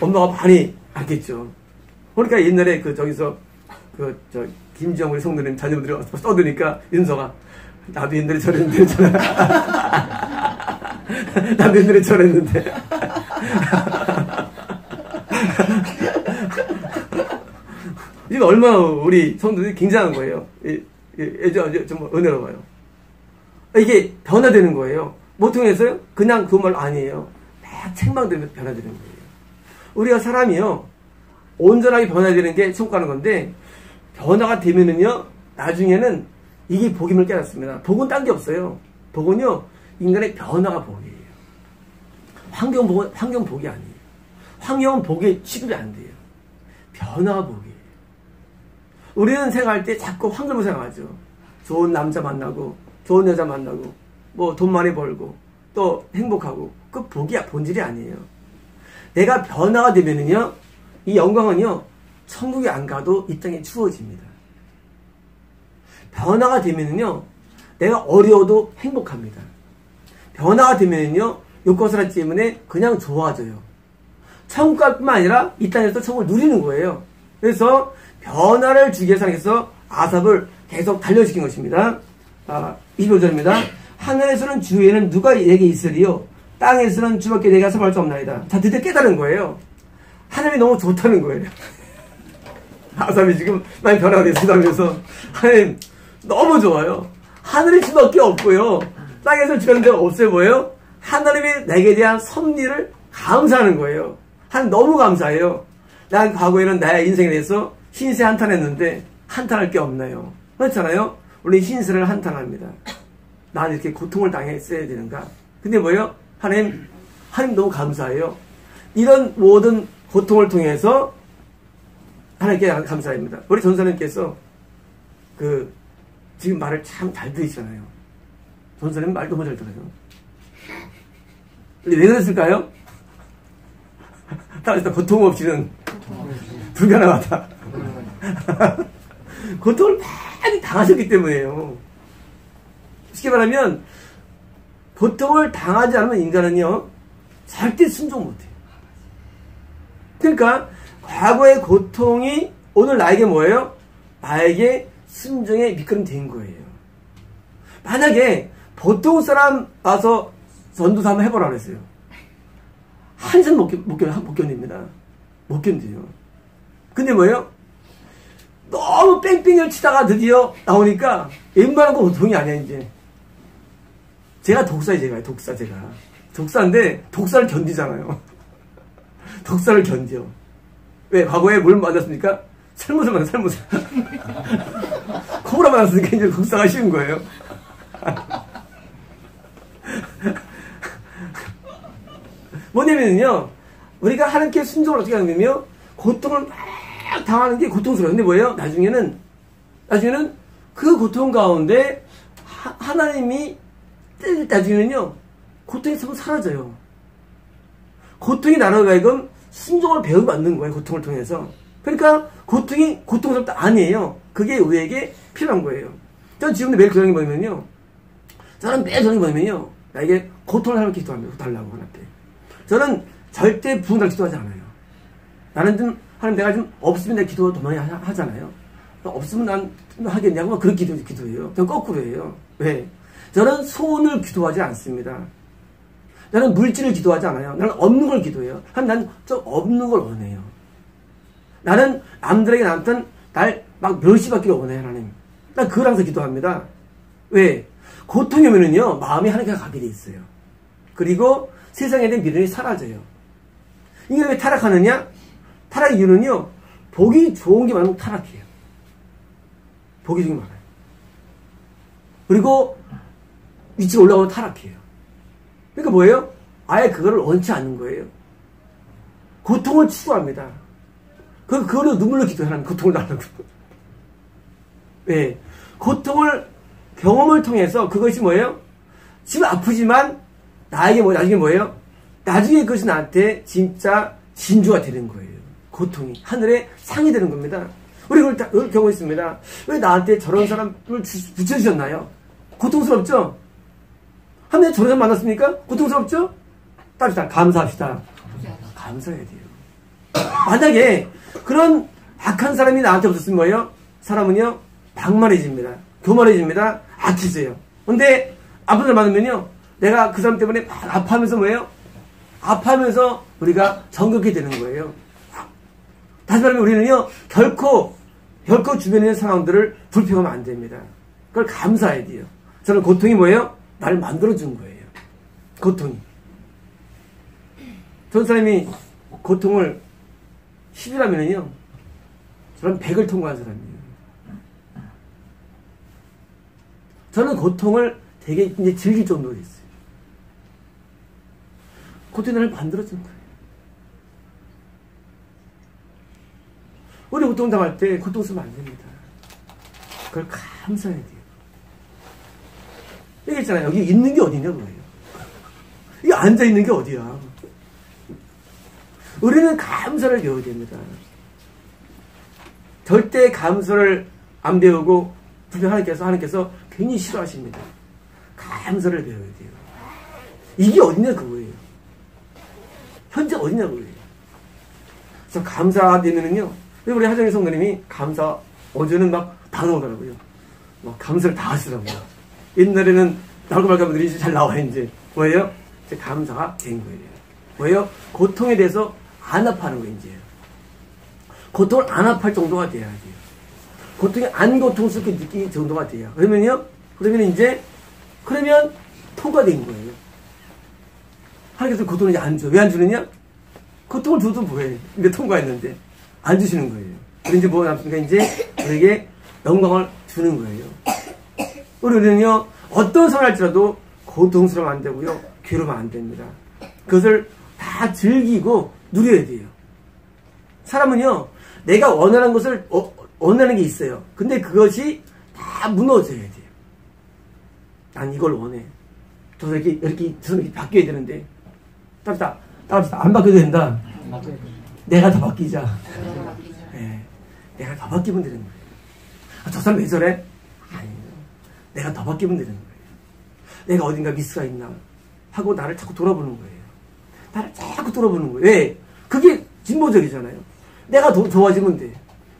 엄마가 많이 알겠죠. 그러니까 옛날에 김지영 우리 성도님 자녀분들이 와서 써드니까 윤서가 나도 옛날에 저랬는데 나도 옛날에 저랬는데 지금 얼마나 우리 성도들이 굉장한 거예요. 정말 은혜로워요. 이게 변화되는 거예요. 뭐 통해서요? 그냥 그 말 아니에요. 막 책망되면서 변화되는 거예요. 우리가 사람이요 온전하게 변화되는 게 천국 가는 건데 변화가 되면은요 나중에는 이게 복임을 깨닫습니다. 복은 딴 게 없어요. 복은요 인간의 변화가 복이에요. 환경 복이 아니에요. 환경은 복에 취급이 안 돼요. 변화가 복이에요. 우리는 생각할 때 자꾸 환경을 생각하죠. 좋은 남자 만나고, 좋은 여자 만나고, 뭐 돈 많이 벌고, 또 행복하고, 그 복이야, 본질이 아니에요. 내가 변화가 되면은요, 이 영광은요, 천국에 안 가도 이 땅에 주어집니다. 변화가 되면은요, 내가 어려워도 행복합니다. 변화가 되면은요, 욕구스럽기 때문에 그냥 좋아져요. 천국 갈 뿐만 아니라 이 땅에서 천국을 누리는 거예요. 그래서 변화를 주기 위해서 하나님께서 아삽을 계속 단련시킨 것입니다. 25절입니다. 하늘에서는 주 외에는 누가 내게 있으리요? 땅에서는 주밖에 내가 섬할 수 없나이다. 자, 드디어 깨달은 거예요. 하나님이 너무 좋다는 거예요. 아삽이 지금 많이 변화가 됐습니다. 그래서 하나님 너무 좋아요. 하늘이 주밖에 없고요. 땅에서 주는 데가 없어요. 뭐예요? 하나님이 내게 대한 섭리를 감사하는 거예요. 하나님 너무 감사해요. 난 과거에는 나의 인생에 대해서 신세 한탄했는데 한탄할 게 없나요? 그렇잖아요. 우리 신세를 한탄합니다. 나는 이렇게 고통을 당했어야 되는가? 근데 뭐예요? 하나님 너무 감사해요. 이런 모든 고통을 통해서 하나님께 감사합니다. 우리 전사님께서 지금 말을 참 잘 들으시잖아요. 전사님 말 너무 잘 들어요. 근데 왜 그랬을까요? 따라서 고통 없이는 불가능하다. 고통을 많이 당하셨기 때문에요. 쉽게 말하면 고통을 당하지 않으면 인간은요 절대 순종 못해요. 그러니까 과거의 고통이 오늘 나에게 뭐예요? 나에게 순종의 밑거름이 된 거예요. 만약에 보통 사람 와서 전도사 한번 해보라 그랬어요. 한참 못 견딥니다. 못 견뎌요. 근데 뭐예요? 너무 뺑뺑이를 치다가 드디어 나오니까 웬만한 거 고통이 아니야, 이제. 제가 독사예요, 제가. 독사인데, 독사를 견디잖아요. 독사를 견뎌. 왜? 과거에 뭘 맞았습니까? 살못을 맞았어, 살못을. 코브라 맞았으니까 이제 독사가 쉬운 거예요. 뭐냐면요, 우리가 하나님께 순종을 어떻게 하냐면요, 고통을 막 당하는 게 고통스러워요. 근데 뭐예요? 나중에는 그 고통 가운데 하나님이 나중에는요, 고통이 전부 사라져요. 고통이 나눠 하여금 순종을 배워받는 거예요. 고통을 통해서. 그러니까 고통이 고통스럽다 아니에요. 그게 우리에게 필요한 거예요. 저는 지금도 매일 저녁에 보면요, 저는 매일 저녁에 보면요, 나에게 고통을 하나님께 기도합니다. 달라고 하나님께. 저는 절대 부흥달 기도하지 않아요. 나는 좀 하나님 내가 좀 없으면 내가 기도 더 많이 하잖아요. 없으면 난 하겠냐고 그런 기도해요. 저는 거꾸로 해요. 왜? 저는 소원을 기도하지 않습니다. 나는 물질을 기도하지 않아요. 나는 없는 걸 기도해요. 난 좀 없는 걸 원해요. 나는 남들에게 남든 날 막 멸시받기를 원해요, 하나님. 난 그걸 항상 기도합니다. 왜? 고통이 오면은요, 마음이 하나님께 가게 돼 있어요. 그리고 세상에 대한 미련이 사라져요. 이게 왜 타락하느냐? 타락의 이유는요, 복이 좋은 게 많으면 타락해요. 복이 좋은 게 많아요. 그리고 위치가 올라가면 타락해요. 그러니까 뭐예요? 아예 그거를 원치 않는 거예요. 고통을 추구합니다. 그걸로 눈물로 기도해요. 하나님, 고통을 달라고. 네. 경험을 통해서 그것이 뭐예요? 지금 아프지만 나중에 뭐예요? 나중에 그것이 나한테 진짜 진주가 되는 거예요. 고통이. 하늘의 상이 되는 겁니다. 우리 그걸 경험했습니다. 왜 나한테 저런 사람을 붙여주셨나요? 고통스럽죠? 하나님 저런 사람 만났습니까? 고통스럽죠? 따르시다. 감사합시다. 감사해야 돼요. 만약에 그런 악한 사람이 나한테 없었으면 뭐예요? 사람은요, 방만해집니다. 교만해집니다. 악해져요. 근데 아픈 사람 만나면요, 내가 그 사람 때문에 막 아파하면서 뭐예요? 아파하면서 우리가 정겹게 되는 거예요. 다시 말하면 우리는요, 결코 주변에 있는 상황들을 불평하면 안 됩니다. 그걸 감사해야 돼요. 저는 고통이 뭐예요? 나를 만들어준 거예요. 고통이. 전 사람이 고통을 10이라면요, 저는 100을 통과한 사람이에요. 저는 고통을 되게 이제 즐길 정도로 했어요. 고통이 나를 만들어준 거예요. 우리 고통 당할 때 고통 쓰면 안 됩니다. 그걸 감사해야 돼요. 얘기했잖아요. 여기 있는 게 어디냐, 그거예요. 이게 앉아있는 게 어디야. 우리는 감사를 배워야 됩니다. 절대 감사를 안 배우고, 분명 하나님께서 굉장히 싫어하십니다. 감사를 배워야 돼요. 이게 어디냐, 그거예요. 현재 어디냐, 그거예요. 그래서 감사되면은요, 우리 하정희 성도님이 감사, 어제는 막 다 나오더라고요. 막 감사를 다 하시더라고요. 옛날에는 나올까 말까 분들이 이제 잘 나와요, 이제. 뭐예요? 이제 감사가 된 거예요. 뭐예요? 고통에 대해서 안 아파하는 거예요, 이제. 고통을 안 아파할 정도가 돼야 돼요. 고통이 안 고통스럽게 느끼는 정도가 돼요. 그러면 통과된 거예요. 하나님께서 고통을 이제 안 줘. 왜 안 주느냐? 고통을 줘도 뭐해. 근데 통과했는데. 안 주시는 거예요. 그래서 이제 뭐가 남습니까? 이제 우리에게 영광을 주는 거예요. 우리는요, 어떤 상을 할지라도 고통스러우면 안 되고요, 괴로우면 안 됩니다. 그것을 다 즐기고 누려야 돼요. 사람은요, 내가 원하는 것을, 원하는 게 있어요. 근데 그것이 다 무너져야 돼요. 난 이걸 원해. 저 이렇게 바뀌어야 되는데. 따뜻하. 안 바뀌어도 된다. 내가 더 바뀌자. 네, 내가 더 바뀌면 되는 거예요. 저 사람 왜 저래? 아니에요. 내가 더 바뀌면 되는 거예요. 내가 어딘가 미스가 있나 하고 나를 자꾸 돌아보는 거예요. 나를 자꾸 돌아보는 거예요. 왜? 그게 진보적이잖아요. 내가 더 좋아지면 돼.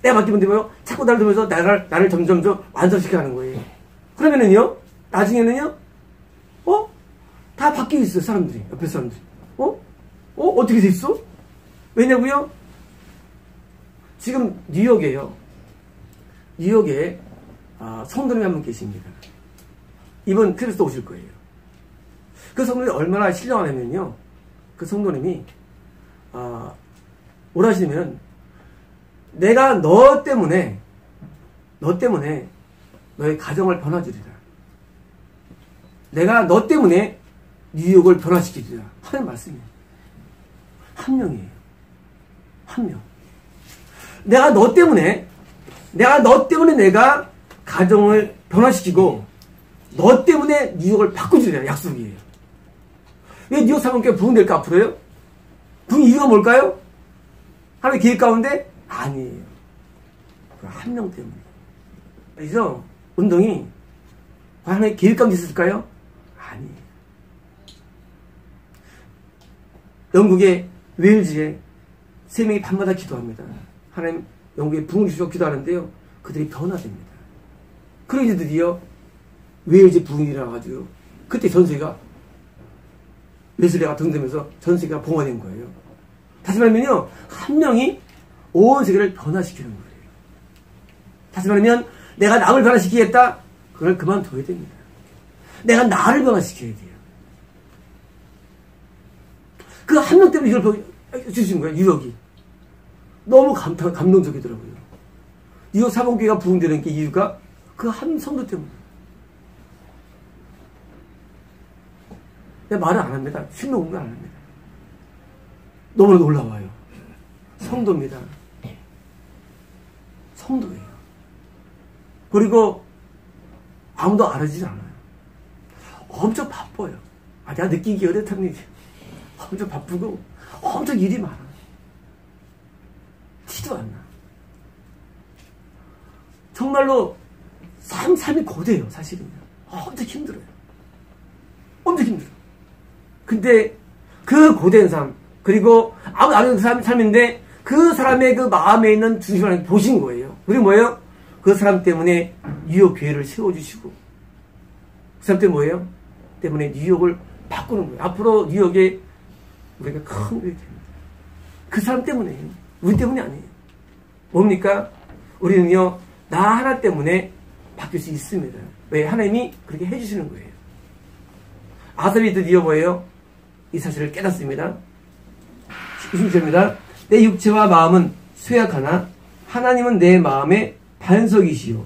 내가 바뀌면 되고요. 자꾸 나를 보면서 나를 점점 완성시켜 하는 거예요. 그러면은요, 나중에는요, 다 바뀌어 있어요, 사람들이. 옆에 사람들이. 어떻게 돼 있어? 왜냐고요? 지금 뉴욕에 성도님이 한 분 계십니다. 이번 크리스도 오실 거예요. 그 성도님이 얼마나 신령하냐면요, 그 성도님이 뭐라 하시냐면, 내가 너 때문에 너의 가정을 변화주리라. 내가 너 때문에 뉴욕을 변화시키리라 하는 말씀이에요. 한 명이에요. 한 명. 내가 너 때문에 내가 가정을 변화시키고 너 때문에 뉴욕을 바꿔주리라 약속이에요. 왜 뉴욕 사범교회 부흥될까 앞으로요? 부흥 이유가 뭘까요? 하나님의 계획 가운데? 아니에요. 한 명 때문에. 그래서 운동이 하나님의 계획 가운데 있을까요? 아니에요. 영국의 웨일즈에 3명이 밤마다 기도합니다. 하나님, 영국에 부흥을 주시고 기도하는데요, 그들이 변화됩니다. 그런 이제 드디어 웨일즈 부흥이 일어나가지고 그때 전세가 웨슬리가 등장하면서 전세가 봉화된 거예요. 다시 말하면요, 한 명이 온 세계를 변화시키는 거예요. 다시 말하면 내가 남을 변화시키겠다, 그걸 그만둬야 됩니다. 내가 나를 변화시켜야 돼요. 그 한 명 때문에 이걸 주신 거예요, 뉴욕이. 너무 감동적이더라고요. 뉴욕 사범교회가 부흥되는 게 이유가 그 한 성도 때문에. 내가 말을 안 합니다. 실명 공부 안 합니다. 너무나 놀라워요. 성도입니다. 성도예요. 그리고 아무도 알아주지 않아요. 엄청 바빠요. 내가 느끼기 어렵다는 얘기. 엄청 바쁘고 엄청 일이 많아. 티도 안 나. 정말로 삶이 고대요, 사실은요. 엄청 힘들어요. 엄청 힘들어. 근데 그 고된 삶, 그리고 아무도 안 하는 삶인데 그 사람의 그 마음에 있는 중심을 보신 거예요. 그리고 뭐예요? 그 사람 때문에 뉴욕 교회를 세워주시고, 그 사람 때문에 뭐예요? 때문에 뉴욕을 바꾸는 거예요. 앞으로 뉴욕에 우리가 큰 일이 됩니다. 그 사람 때문에요. 우리 때문이 아니에요. 뭡니까? 우리는요, 나 하나 때문에 바뀔 수 있습니다. 왜? 하나님이 그렇게 해주시는 거예요. 아삽이 드디어 뭐예요? 이 사실을 깨닫습니다. 20절입니다. 내 육체와 마음은 쇠약하나 하나님은 내 마음의 반석이시요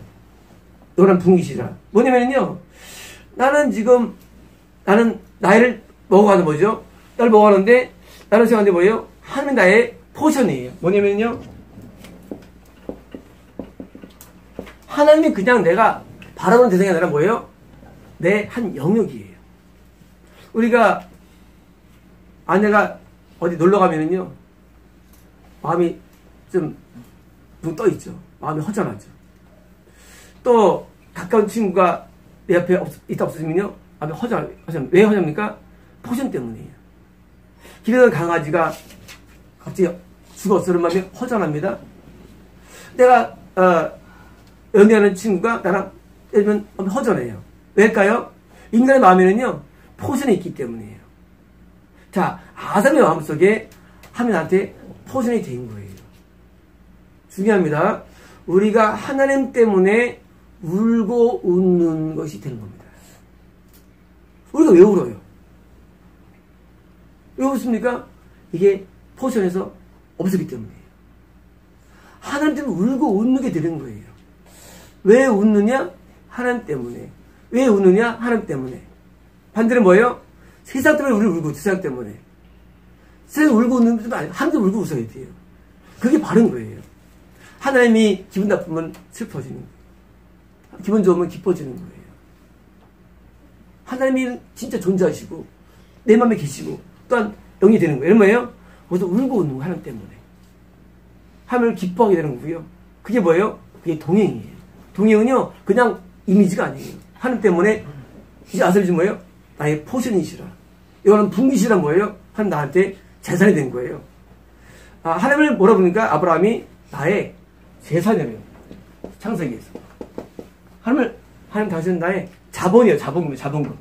너란 붕이시라. 뭐냐면요, 나는 나이를 먹어가는 뭐죠? 나를 먹어가는데 나는 생각하는데 뭐예요? 하나님은 나의 포션이에요. 뭐냐면요, 하나님이 그냥 내가 바라보는 대상이 아니라 뭐예요? 내 한 영역이에요. 우리가 아내가 어디 놀러 가면은요, 마음이 좀 붕 떠 있죠. 마음이 허전하죠. 또 가까운 친구가 내 옆에 있다 없으면요, 마음이 허전. 왜 허전합니까? 포션 때문이에요. 길에 강아지가 갑자기 죽었어. 그런 마음이 허전합니다. 내가 연애하는 친구가 나랑 예를 들면 허전해요. 왜일까요? 인간의 마음에는요, 포션이 있기 때문이에요. 자, 아담의 마음속에 하나님한테 포션이 된 거예요. 중요합니다. 우리가 하나님 때문에 울고 웃는 것이 되는 겁니다. 우리가 왜 울어요? 왜 웃습니까? 이게 포션에서 없었기 때문이에요. 하나님 때문에 울고 웃는 게 되는 거예요. 왜 웃느냐? 하나님 때문에. 왜 웃느냐? 하나님 때문에. 반대로 뭐예요? 세상 때문에 우리 울고, 세상 때문에. 세상 울고 웃는 것도 아니고, 하나님도 울고 웃어야 돼요. 그게 바른 거예요. 하나님이 기분 나쁘면 슬퍼지는 거예요. 기분 좋으면 기뻐지는 거예요. 하나님이 진짜 존재하시고, 내 마음에 계시고, 또한 영이 되는 거예요. 이런 뭐예요? 거기서 울고 웃는 거, 하나님 때문에. 하나님을 기뻐하게 되는 거고요. 그게 뭐예요? 그게 동행이에요. 동행은요, 그냥 이미지가 아니에요. 하나님 때문에, 이제 아세요? 뭐예요? 나의 포션이시라. 이거는 분기시란 뭐예요? 하나님 나한테 재산이 된 거예요. 하나님을 뭐라 부르니까 아브라함이 나의 재산이래요. 창세기에서. 하나님 당신은 나의 자본이에요. 자본금.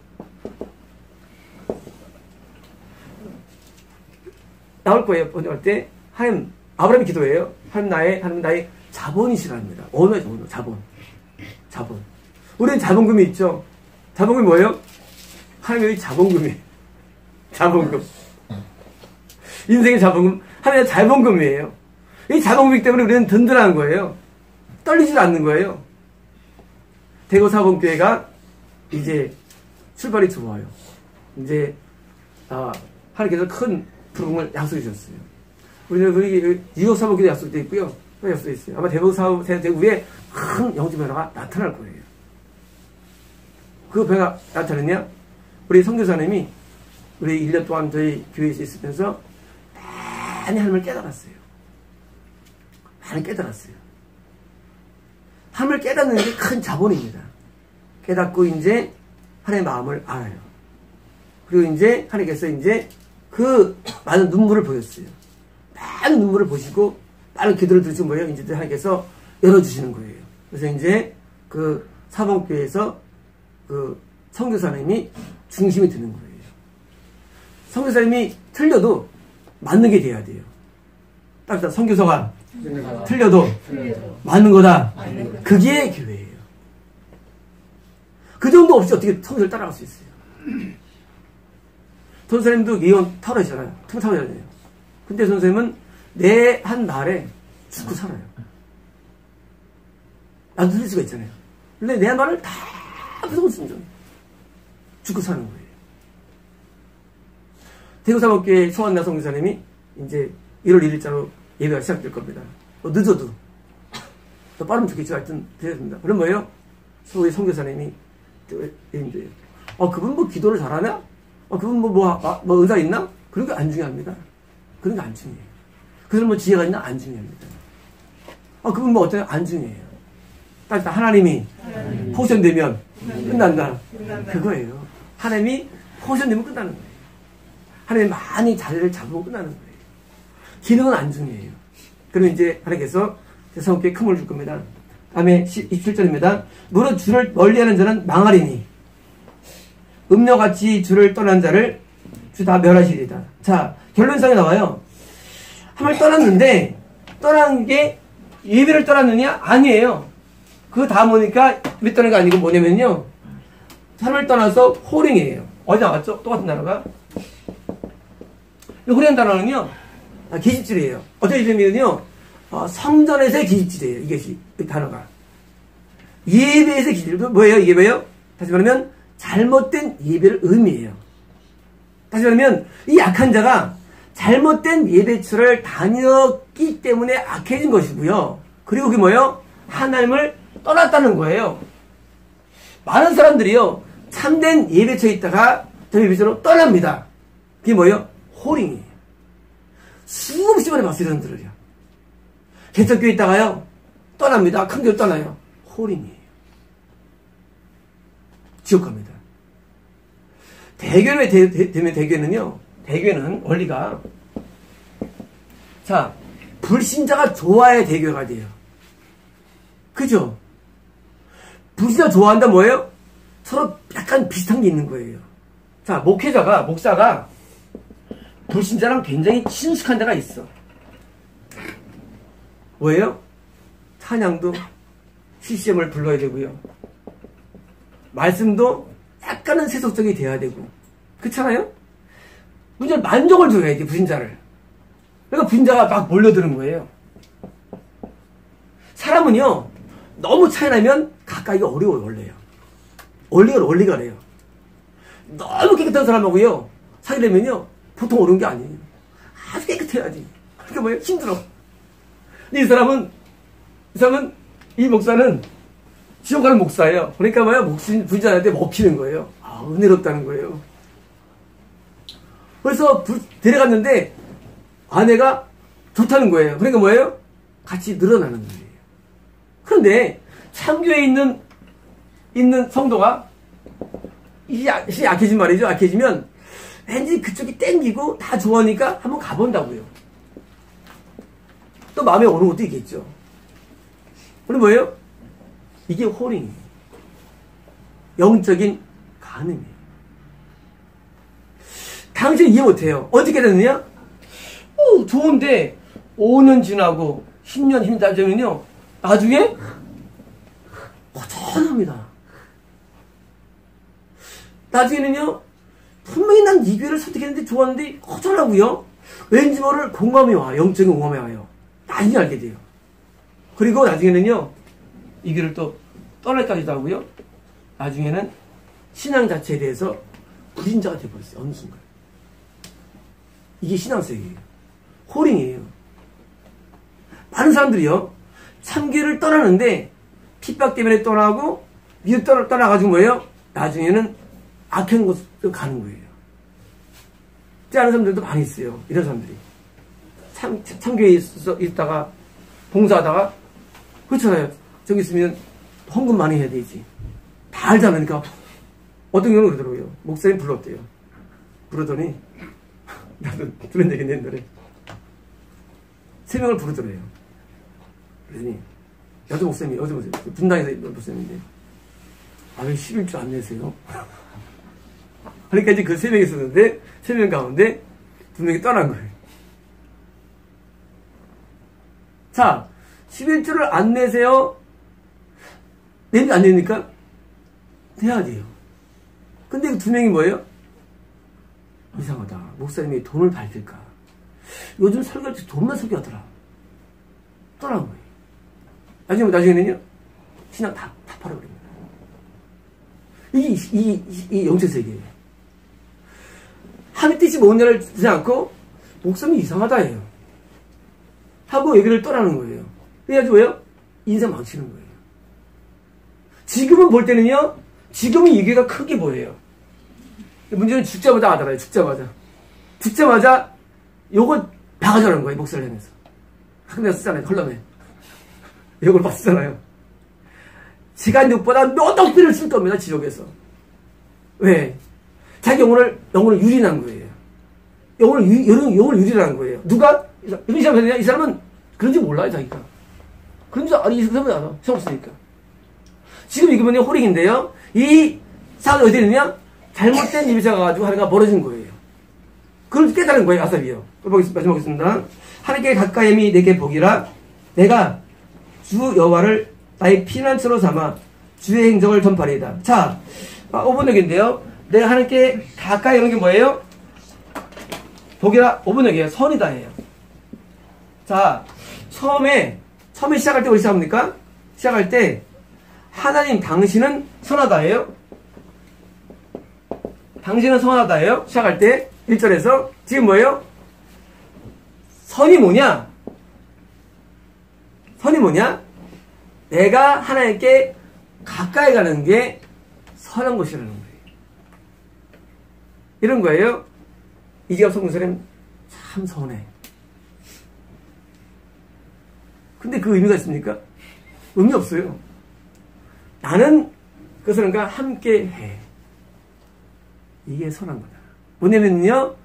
나올 거예요. 번역할 때, 하나님, 아브라함이 기도해요. 하나님 나의 자본이시랍니다. 언어죠, 자본. 우리는 자본금이 있죠. 자본금이 뭐예요? 하나님의 자본금이에요. 자본금. 인생의 자본금, 하나님의 자본금이에요. 이 자본금이기 때문에 우리는 든든한 거예요. 떨리지 않는 거예요. 대구 사범교회가 이제 출발이 좋아요. 이제 하나님께서 큰 부흥을 약속해 주셨어요. 우리 뉴욕 사범교회 약속도 있고요. 또 약속도 있어요. 아마 대구에 큰 영적 변화가 나타날 거예요. 그 변화가 나타났냐? 우리 선교사님이 우리 1년 동안 저희 교회에서 있으면서 많이 하나님을 깨달았어요. 많이 깨달았어요. 하나님을 깨닫는 게 큰 자본입니다. 깨닫고 이제 하나님의 마음을 알아요. 그리고 이제 하나님께서 이제 그 많은 눈물을 보였어요. 많은 눈물을 보시고 많은 기도를 들으신 거예요. 이제 하나님께서 열어주시는 거예요. 그래서 이제 그 사범교회에서 그 선교사님이 중심이 되는 거예요. 선교사님이 틀려도 맞는 게 돼야 돼요. 딱 선교사가 틀려도 맞는 거다. 그게 교회예요. 그 정도 없이 어떻게 선교사를 따라갈 수 있어요? 선생님도 예언 타락이잖아요. 타락이잖아요. 근데 선생님은 내 한 말에 죽고 살아요. 나도 틀릴 수가 있잖아요. 근데 내 한 말을 다 앞에서 순종. 죽고 사는 거예요. 대구사법교회 소환나 선교사님이 이제 1월 1일자로 예배가 시작될 겁니다. 늦어도 더 빠르면 좋겠죠. 하여튼 되었습니다. 그럼 뭐예요? 소위 선교사님이 그분 뭐 기도를 잘하냐? 그분 뭐 은사 있나? 그런 게 안 중요합니다. 그런 게 안 중요해요. 그 사람 뭐 지혜가 있나? 안 중요합니다. 그분 뭐 어때요? 안 중요해요. 딱 하나님이 포션되면 끝난다. 그거예요. 하나님이 포션되면 끝나는 거예요. 하나님이 많이 자리를 잡으면 끝나는 거예요. 기능은 안 중요해요. 그러면 이제 하나님께서 성교에 큰 물 줄 겁니다. 다음에 27절입니다. 무릇 주를 멀리하는 자는 망하리니 음녀같이 주를 떠난 자를 주 다 멸하시리다. 자, 결론상에 나와요. 하나님을 떠났는데 떠난 게 예배를 떠났느냐? 아니에요. 그 다음 오니까 예배 떠난 게 아니고 뭐냐면요. 하나님을 떠나서 호령이에요. 어디 나왔죠? 똑같은 단어가. 호령 단어는요. 기집질이에요. 어떤 이름이면요. 성전에서의 기집질이에요. 이것이 이 단어가. 예배에서의 기집질. 뭐예요? 이게 뭐예요? 다시 말하면 잘못된 예배를 의미해요. 다시 말하면 이 약한 자가 잘못된 예배처를 다녔기 때문에 악해진 것이고요. 그리고 그게 뭐예요? 하나님을 떠났다는 거예요. 많은 사람들이요. 참된 예배처에 있다가 예배처로 떠납니다. 그게 뭐예요? 호링이에요. 수없이 많이 봤어요, 이런 들을요. 개척교회 있다가요, 떠납니다. 큰 교회 떠나요. 호링이에요. 지옥 갑니다. 대교회 되면 대교회는요, 대교회는 원리가, 자, 불신자가 좋아야 대교회가 돼요. 그죠? 불신자가 좋아한다 뭐예요? 서로 약간 비슷한 게 있는 거예요. 자, 목사가 불신자랑 굉장히 친숙한 데가 있어. 뭐예요? 찬양도 CCM을 불러야 되고요. 말씀도 약간은 세속적이 돼야 되고. 그렇잖아요? 문제는 만족을 줘야 돼, 불신자를. 그러니까 불신자가 막 몰려드는 거예요. 사람은요, 너무 차이 나면 가까이가 어려워요, 원래요. 원리가 그래요. 너무 깨끗한 사람하고요, 사귀려면요, 보통 어려운 게 아니에요. 아주 깨끗해야지. 그러니까 뭐예요? 힘들어. 근데 이 목사는 지옥 가는 목사예요. 그러니까 뭐예요? 불신자한테 먹히는 거예요. 아, 은혜롭다는 거예요. 그래서 데려갔는데 아내가 좋다는 거예요. 그러니까 뭐예요? 같이 늘어나는 거예요. 그런데 참교에 있는 성도가 이게 약해진 말이죠. 약해지면 왠지 그쪽이 땡기고 다 좋아하니까 한번 가본다고요. 또 마음에 오는 것도 있겠죠. 그럼 뭐예요? 이게 호링이에요. 영적인 간음이에요. 당신은 이해 못해요. 어떻게 됐느냐? 좋은데 5년 지나고 10년 힘들면요, 나중에 허전합니다. 나중에는요, 분명히 난 이 교회를 선택했는데 좋았는데 허전하고요, 왠지 모를 공감이 와요. 영적인 공감이 와요. 나중에 알게 돼요. 그리고 나중에는요, 이 교회를 또 떠날까지도 하고요, 나중에는 신앙 자체에 대해서 불신자가 되어버렸어요. 어느 순간. 이게 신앙세계예요. 호링이에요. 많은 사람들이요, 참교회를 떠나는데 핍박 때문에 떠나고 미국 떠나가지고 뭐예요? 나중에는 악한 곳으로 가는 거예요. 하는 사람들도 많이 있어요. 이런 사람들이. 참교회에 있다가 봉사하다가, 그렇잖아요. 저기 있으면 헌금 많이 해야 되지. 다 알지 않으니까. 어떤 경우는 그러더라고요. 목사님 불렀대요. 부르더니 나도 들은 얘기는 옛날에 3명을 부르더래요. 그러더니 여자 목사님이, 분당에서 목사님인데, 왜 11주 안 내세요? 그러니까 이제 그 3명이 있었는데 3명 가운데 2명이 떠난 거예요. 자, 11주를 안 내세요? 내니까 안 내니까? 내야 돼요. 근데 그 2명이 뭐예요? 이상하다. 목사님이 돈을 밝힐까? 요즘 설교할 때 돈만 설교하더라. 떠난 거예요. 나중에는요, 신앙 다 팔아버립니다. 이게 영체세계예요. 하나님 뜻이 뭔지를 듣지 않고, 목사님이 이상하다 해요. 하고 여기를 떠나는 거예요. 그래가지고 왜요? 인생 망치는 거예요. 지금은 볼 때는요, 지금은 이 교회가 크게 보여요. 문제는 죽자마자 알아요. 죽자마자 요걸 박아주라는 거예요. 목사를 향해서. 내가 쓰잖아요. 컬럼에. 요걸 봤잖아요. 지가 누구보다 몇 억배를 쓸 겁니다. 지옥에서. 왜? 자기 영혼을 유린한 거예요. 영혼을 유린한 거예요. 누가? 이 사람은 그런지 몰라요. 자기가. 그런지 이 사람은 알아. 시험 없으니까. 지금 이거는 호링인데요. 이 사람이 어디 있느냐? 잘못된 예배자가 가지고 하나가 벌어진 거예요. 그걸 깨달은 거예요. 아삽이요. 마지막 보겠습니다. 하나님께 가까이함이 내게 복이라. 내가 주 여호와를 나의 피난처로 삼아 주의 행적을 전파리이다. 자, 5번 얘기인데요. 내가 하나님께 가까이 오는 게 뭐예요? 복이라. 5번 얘기예요. 선이다예요. 자, 처음에 시작할 때 우리 시작합니까? 시작할 때 하나님 당신은 선하다예요. 당신은 선하다예요. 시작할 때 1절에서 지금 뭐예요? 선이 뭐냐? 내가 하나님께 가까이 가는 게 선한 것이라는 거예요. 이런 거예요. 이제가 속는 사람 참 선해. 근데 그 의미가 있습니까? 의미 없어요. 나는 그 사람과 함께 해. 이게 선한 거다. 뭐냐면요,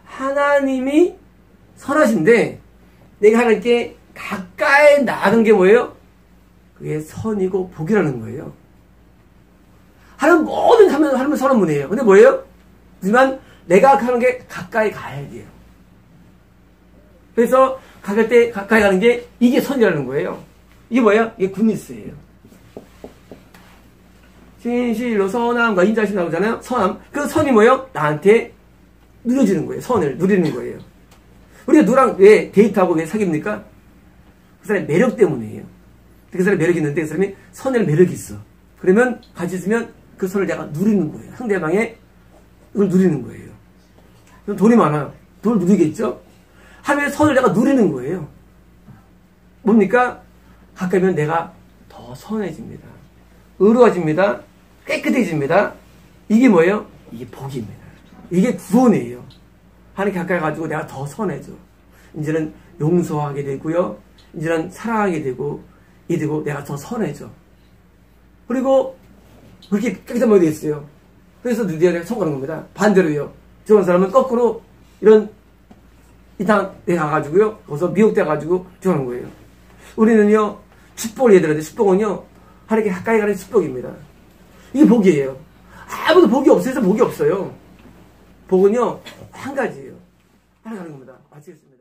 하나님이 선하신데 내가 하나님께 가까이 나아간 게 뭐예요? 그게 선이고 복이라는 거예요. 하나님 뭐든 하면 하나님은 선한 분이에요. 근데 뭐예요? 하지만 내가 하는 게 가까이 가야 돼요. 그래서 가까이 가는 게 이게 선이라는 거예요. 이게 뭐예요? 이게 굿니스예요. 진실로 선함과 인자심 나오잖아요. 선함. 그 선이 뭐예요? 나한테 누려지는 거예요. 선을 누리는 거예요. 우리가 누구랑 왜 데이트하고 왜 사깁니까? 그 사람의 매력 때문이에요. 그 사람의 매력이 있는데 그 사람이 선의 매력이 있어. 그러면 같이 있으면 그 선을 내가 누리는 거예요. 상대방의 이걸 누리는 거예요. 돈이 많아요. 돈을 누리겠죠? 하루에 선을 내가 누리는 거예요. 뭡니까? 가까이면 내가 더 선해집니다. 의로워집니다. 깨끗해집니다. 이게 뭐예요? 이게 복입니다. 이게 구원이에요. 하나님 가까이 가지고 내가 더 선해져. 이제는 용서하게 되고요. 이제는 사랑하게 되고, 이되고 내가 더 선해져. 그리고 그렇게 깨끗한 마음이 되겠어요. 그래서 누디아가 성공하는 겁니다. 반대로요. 저런 사람은 거꾸로 이런 이땅에 가가지고요. 거기서 미혹돼가지고 저러는 거예요. 우리는요, 축복을 얘기해야 되는데 축복은요, 하나님께 가까이 가는 축복입니다. 이게 복이에요. 아무도 복이 없어서 복이 없어요. 복은요, 한 가지예요. 하나 가는 겁니다. 마치겠습니다.